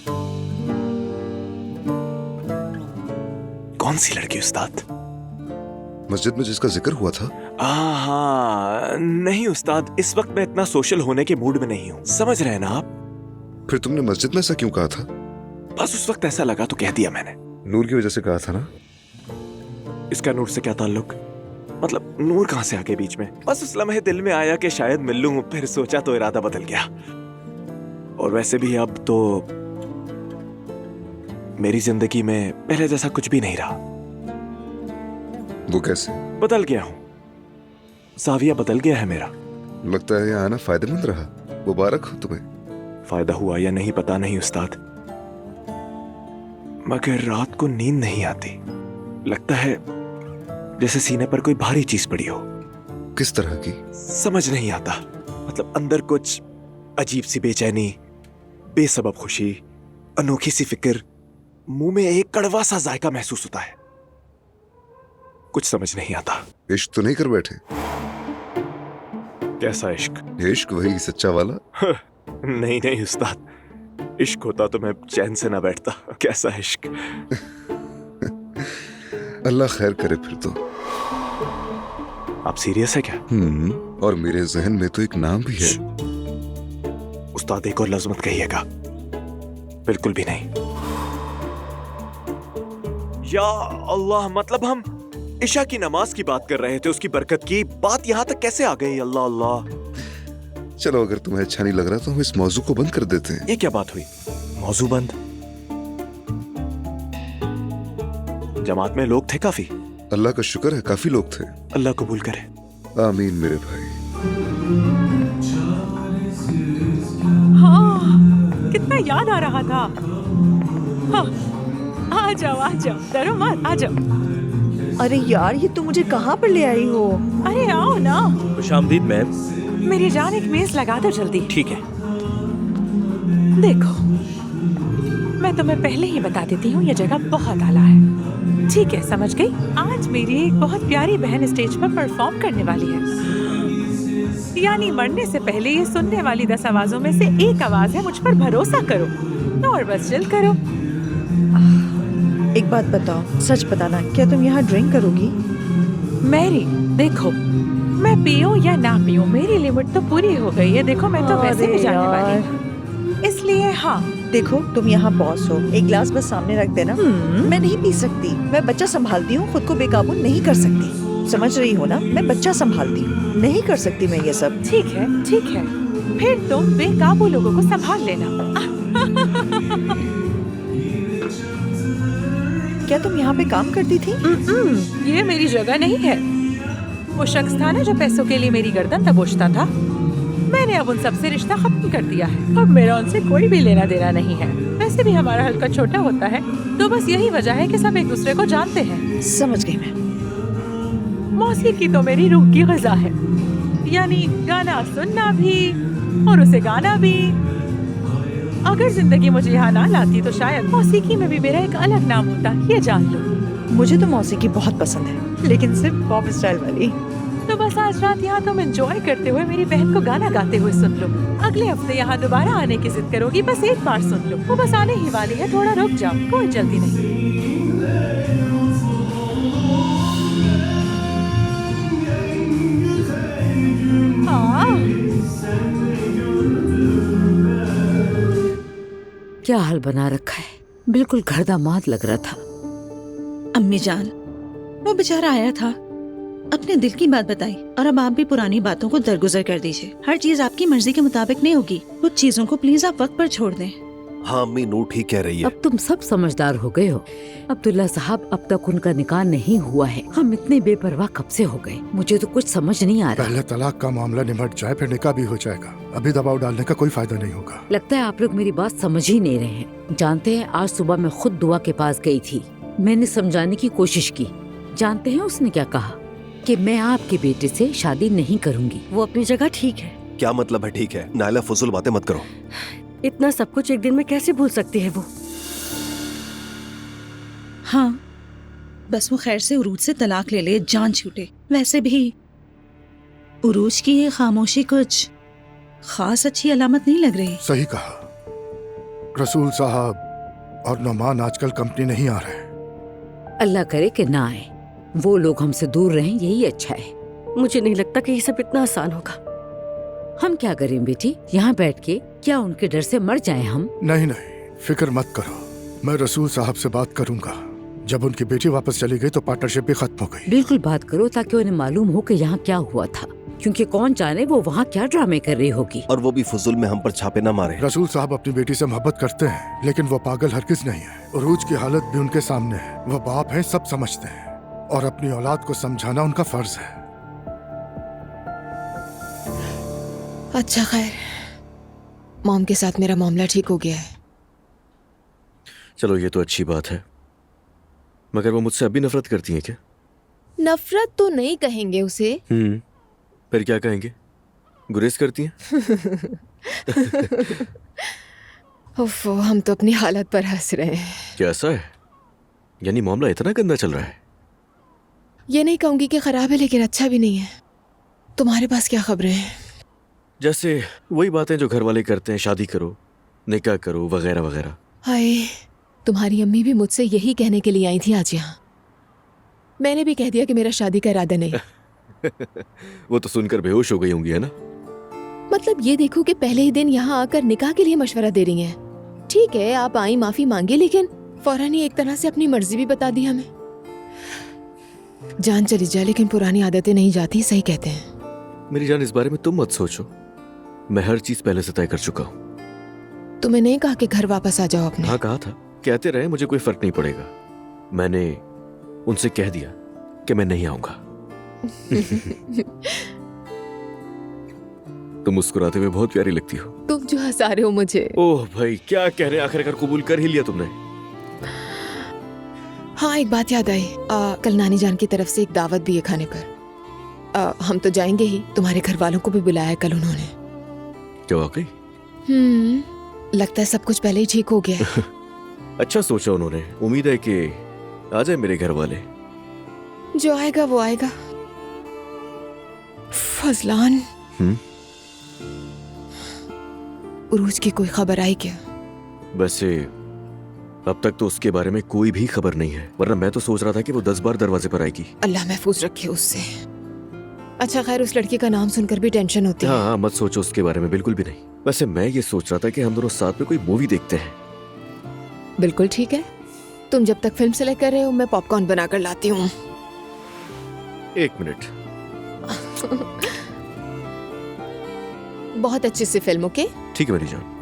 कौन सी लड़की उस्ताद? मस्जिद में जिसका जिक्र हुआ था? हाँ, नहीं उस्ताद, इस वक्त मैं इतना सोशल होने के मूड में नहीं हूँ, समझ रहे हैं ना आप? फिर तुमने मस्जिद में ऐसा क्यों कहा था? बस उस वक्त ऐसा लगा तो कह दिया मैंने। नूर की वजह से कहा था ना? इसका नूर से क्या ताल्लुक? मतलब नूर कहां से आ गए बीच में? बस उस लम्हे दिल में आया कि शायद मिल लूं, फिर सोचा तो इरादा बदल गया। और वैसे भी अब तो मेरी जिंदगी में पहले जैसा कुछ भी नहीं रहा। वो कैसे? बदल गया हूं, जाविया बदल गया है मेरा। लगता है यहाँ आना फायदेमंद रहा। मुबारक हो तुम्हें। फायदा हुआ या नहीं पता नहीं उस्ताद, मगर रात को नींद नहीं आती। लगता है जैसे सीने पर कोई भारी चीज पड़ी हो। किस तरह की? समझ नहीं आता, मतलब अंदर कुछ अजीब सी बेचैनी, बेसबब खुशी, अनोखी सी फिक्र, मुंह में एक कड़वा सा जायका महसूस होता है। कुछ समझ नहीं आता। इश्क तो नहीं कर बैठे? कैसा इश्क? इश्क वही सच्चा वाला? नहीं नहीं उस्ताद, इश्क होता तो मैं चैन से ना बैठता। कैसा इश्क? अल्लाह खैर करे फिर तो। आप सीरियस है क्या? और मेरे जहन में तो एक नाम भी है। उस्ताद एक और लफ्ज़ मत कहिएगा। बिल्कुल भी नहीं। या अल्लाह, मतलब हम इशा की नमाज की बात कर रहे थे, उसकी बरकत की बात यहाँ तक कैसे आ गई? अल्लाह अल्लाह। चलो, अगर तुम्हें अच्छा नहीं लग रहा तो हम इस मौजू को बंद कर देते हैं। ये क्या बात हुई? मौजू बंद? जमात में लोग थे काफी? अल्लाह का शुक्र है, काफी लोग थे। अल्लाह कबूल करे। आमीन मेरे भाई। हाँ, कितना याद आ रहा था। हाँ, आ जाओ, डरो मत, आ जाओ। अरे यार, ये तुम मुझे कहाँ पर ले आई हो? अरे आओ ना। खुशामदीद मैम। मेरी जान एक मेज लगा दो जल्दी। ठीक है। देखो, मैं तुम्हें पहले ही बता देती हूँ, ये जगह बहुत आला है। ठीक है, समझ गई? आज मेरी एक बहुत प्यारी बहन स्टेज पर परफॉर्म करने वाली है। यानी मरने से पहले ये सुनने वाली 10 आवाजों में से एक आवाज है, मुझ पर भरोसा करो और बस चिल करो। एक बात बताओ, सच बताना, क्या तुम यहाँ ड्रिंक करोगी? मैरी, देखो, मैं पीऊं या ना पीऊं, मेरी लिमिट तो पूरी हो गई है। देखो, मैं तो वैसे भी जाने वाली हूँ, इसलिए हाँ। देखो, तुम यहाँ बॉस हो, एक गिलास बस सामने रख देना। मैं नहीं पी सकती, मैं बच्चा संभालती हूँ, खुद को बेकाबू नहीं कर सकती। समझ रही हो ना? मैं बच्चा संभालती हूँ, नहीं कर सकती मैं ये सब। ठीक है, ठीक है, फिर तुम बेकाबू लोगों को संभाल लेना। क्या तुम यहाँ पे काम करती थी? ये मेरी जगह नहीं है। वो शख्स था ना जो पैसों के लिए मेरी गर्दन दबोचता था, मैंने अब उन सबसे रिश्ता खत्म कर दिया है। अब मेरा उनसे कोई भी लेना देना नहीं है। वैसे भी हमारा हल्का छोटा होता है, तो बस यही वजह है कि सब एक दूसरे को जानते हैं। समझ गई मैं। मौसीकी तो मेरी रूह की ग़िज़ा है, यानी गाना सुनना भी और उसे गाना भी। अगर जिंदगी मुझे यहाँ ना लाती तो शायद मौसीकी में भी मेरा एक अलग नाम होता, ये जान लो। मुझे तो मौसीकी बहुत पसंद है, लेकिन सिर्फ पॉप स्टाइल वाली। तो बस आज रात यहाँ तुम एंजॉय करते हुए मेरी बहन को गाना गाते हुए सुन लो। अगले हफ्ते यहाँ दोबारा आने की जिद करोगी, बस एक बार सुन लो। वो बस आने ही वाली है, थोड़ा रुक जाओ, कोई जल्दी नहीं। क्या हाल बना रखा है, बिल्कुल घर दामाद लग रहा था। अम्मी जान, वो बेचारा आया था, अपने दिल की बात बताई, और अब आप भी पुरानी बातों को दरगुजर कर दीजिए। हर चीज आपकी मर्जी के मुताबिक नहीं होगी, कुछ चीजों को प्लीज आप वक्त पर छोड़ दें। हाँ अम्मी, नू ठीक कह रही है। अब तुम सब समझदार हो गए हो। अब्दुल्ला साहब, अब तक उनका निकाह नहीं हुआ है, हम इतने बेपरवाह कब से हो गए? मुझे तो कुछ समझ नहीं आ रहा। पहले तलाक का मामला निमट जाए, फिर निकाह भी हो जाएगा। अभी दबाव डालने का कोई फायदा नहीं होगा। लगता है आप लोग मेरी बात समझ ही नहीं रहे हैं। जानते हैं, आज सुबह मैं खुद दुआ के पास गई थी, मैंने समझाने की कोशिश की। जानते हैं उसने क्या कहा? कि मैं आपके बेटे से शादी नहीं करूंगी। वो अपनी जगह ठीक है। क्या मतलब है ठीक है? नायला, फजूल बातें मत करो। इतना सब कुछ एक दिन में कैसे भूल सकती है वो? हाँ, बस वो खैर से उरूज से तलाक ले ले, जान छूटे। वैसे भी उरूज की ये खामोशी कुछ खास अच्छी अलामत नहीं लग रही। सही कहा। रसूल साहब और नौमान आजकल कंपनी नहीं आ रहे। अल्लाह करे कि ना आए, वो लोग हमसे दूर रहें, यही अच्छा है। मुझे नहीं लगता कि ये सब इतना आसान होगा। हम क्या करें बेटी, यहाँ बैठ के? क्या उनके डर से मर जाएं हम? नहीं नहीं, फिक्र मत करो, मैं रसूल साहब से बात करूंगा। जब उनकी बेटी वापस चली गई तो पार्टनरशिप भी खत्म हो गई। बिल्कुल बात करो, ताकि उन्हें मालूम हो कि यहाँ क्या हुआ था, क्योंकि कौन जाने वो वहाँ क्या ड्रामे कर रही होगी। और वो भी फजूल में हम पर छापे न मारे। रसूल साहब अपनी बेटी से मोहब्बत करते हैं, लेकिन वो पागल हरगिज नहीं है। उरूज की हालत भी उनके सामने है, वो बाप हैं, सब समझते हैं, और अपनी औलाद को समझाना उनका फर्ज है। अच्छा खैर, मॉम के साथ मेरा मामला ठीक हो गया है। चलो ये तो अच्छी बात है, मगर वो मुझसे अभी नफरत करती हैं क्या? नफरत तो नहीं कहेंगे उसे। फिर क्या कहेंगे? गुरेज करती हैं? ओफो, हम तो अपनी हालत पर हंस रहे हैं। क्या ऐसा है? यानी मामला इतना गंदा चल रहा है? ये नहीं कहूंगी कि खराब है, लेकिन अच्छा भी नहीं है। तुम्हारे पास क्या खबरें हैं? जैसे वही बातें जो घर वाले करते हैं, शादी करो, निकाह करो, वगैरह वगैरह। हाय, तुम्हारी अम्मी भी मुझसे यही कहने के लिए आई थी आज यहाँ। मैंने भी कह दिया कि मेरा शादी का इरादा नहीं। वो तो सुनकर बेहोश हो गई होंगी, है ना? मतलब ये देखो कि पहले ही दिन यहाँ आकर निकाह के लिए मशवरा दे रही हैं। ठीक है, आप आई, माफी मांगे, लेकिन फौरन ही एक तरह से अपनी मर्जी भी बता दी हमें। जान चली जाए लेकिन पुरानी आदतें नहीं जाती, सही कहते हैं। मेरी जान, इस बारे में तुम मत सोचो, मैं हर चीज पहले से तय कर चुका हूँ। तुम्हें नहीं कहा कि घर वापस आ जाओ अपने? हाँ कहा था, कहते रहे, मुझे कोई फर्क नहीं पड़ेगा। मैंने उनसे कह दिया कि मैं नहीं आऊंगा। तुम मुस्कुराते हुए बहुत प्यारी लगती हो। तुम जो हंसा रहे हो मुझे। ओह भाई, क्या कह रहे हैं, आखिरकार कबूल कर ही लिया तुमने। हाँ, एक बात याद आई। कल नानी जान की तरफ से एक दावत भी है खाने पर। हम तो जाएंगे ही, तुम्हारे घर वालों को भी बुलाया कल उन्होंने। क्या वाकई? लगता है सब कुछ पहले ही ठीक हो गया है। अच्छा सोचा उन्होंने। उम्मीद है कि आ जाए मेरे घर वाले। जो आएगा वो आएगा। फजलान, उरूज की कोई खबर आई क्या? वैसे अब तक तो उसके बारे में कोई भी खबर नहीं है, वरना मैं तो सोच रहा था कि वो 10 बार दरवाजे पर आएगी। अल्लाह महफूज रखे उससे। अच्छा खैर, उस लड़की का नाम सुनकर भी टेंशन होती है। हाँ, मत सोचो उसके बारे में, बिल्कुल भी नहीं। वैसे मैं ये सोच रहा था कि हम दोनों साथ में कोई मूवी देखते हैं। बिल्कुल ठीक है। तुम जब तक फिल्म सेलेक्ट कर रहे हो, मैं पॉपकॉर्न बनाकर लाती हूँ। 1 मिनट। बहुत अच्छी सी फिल्म, ओके? ठीक है मेरी जान।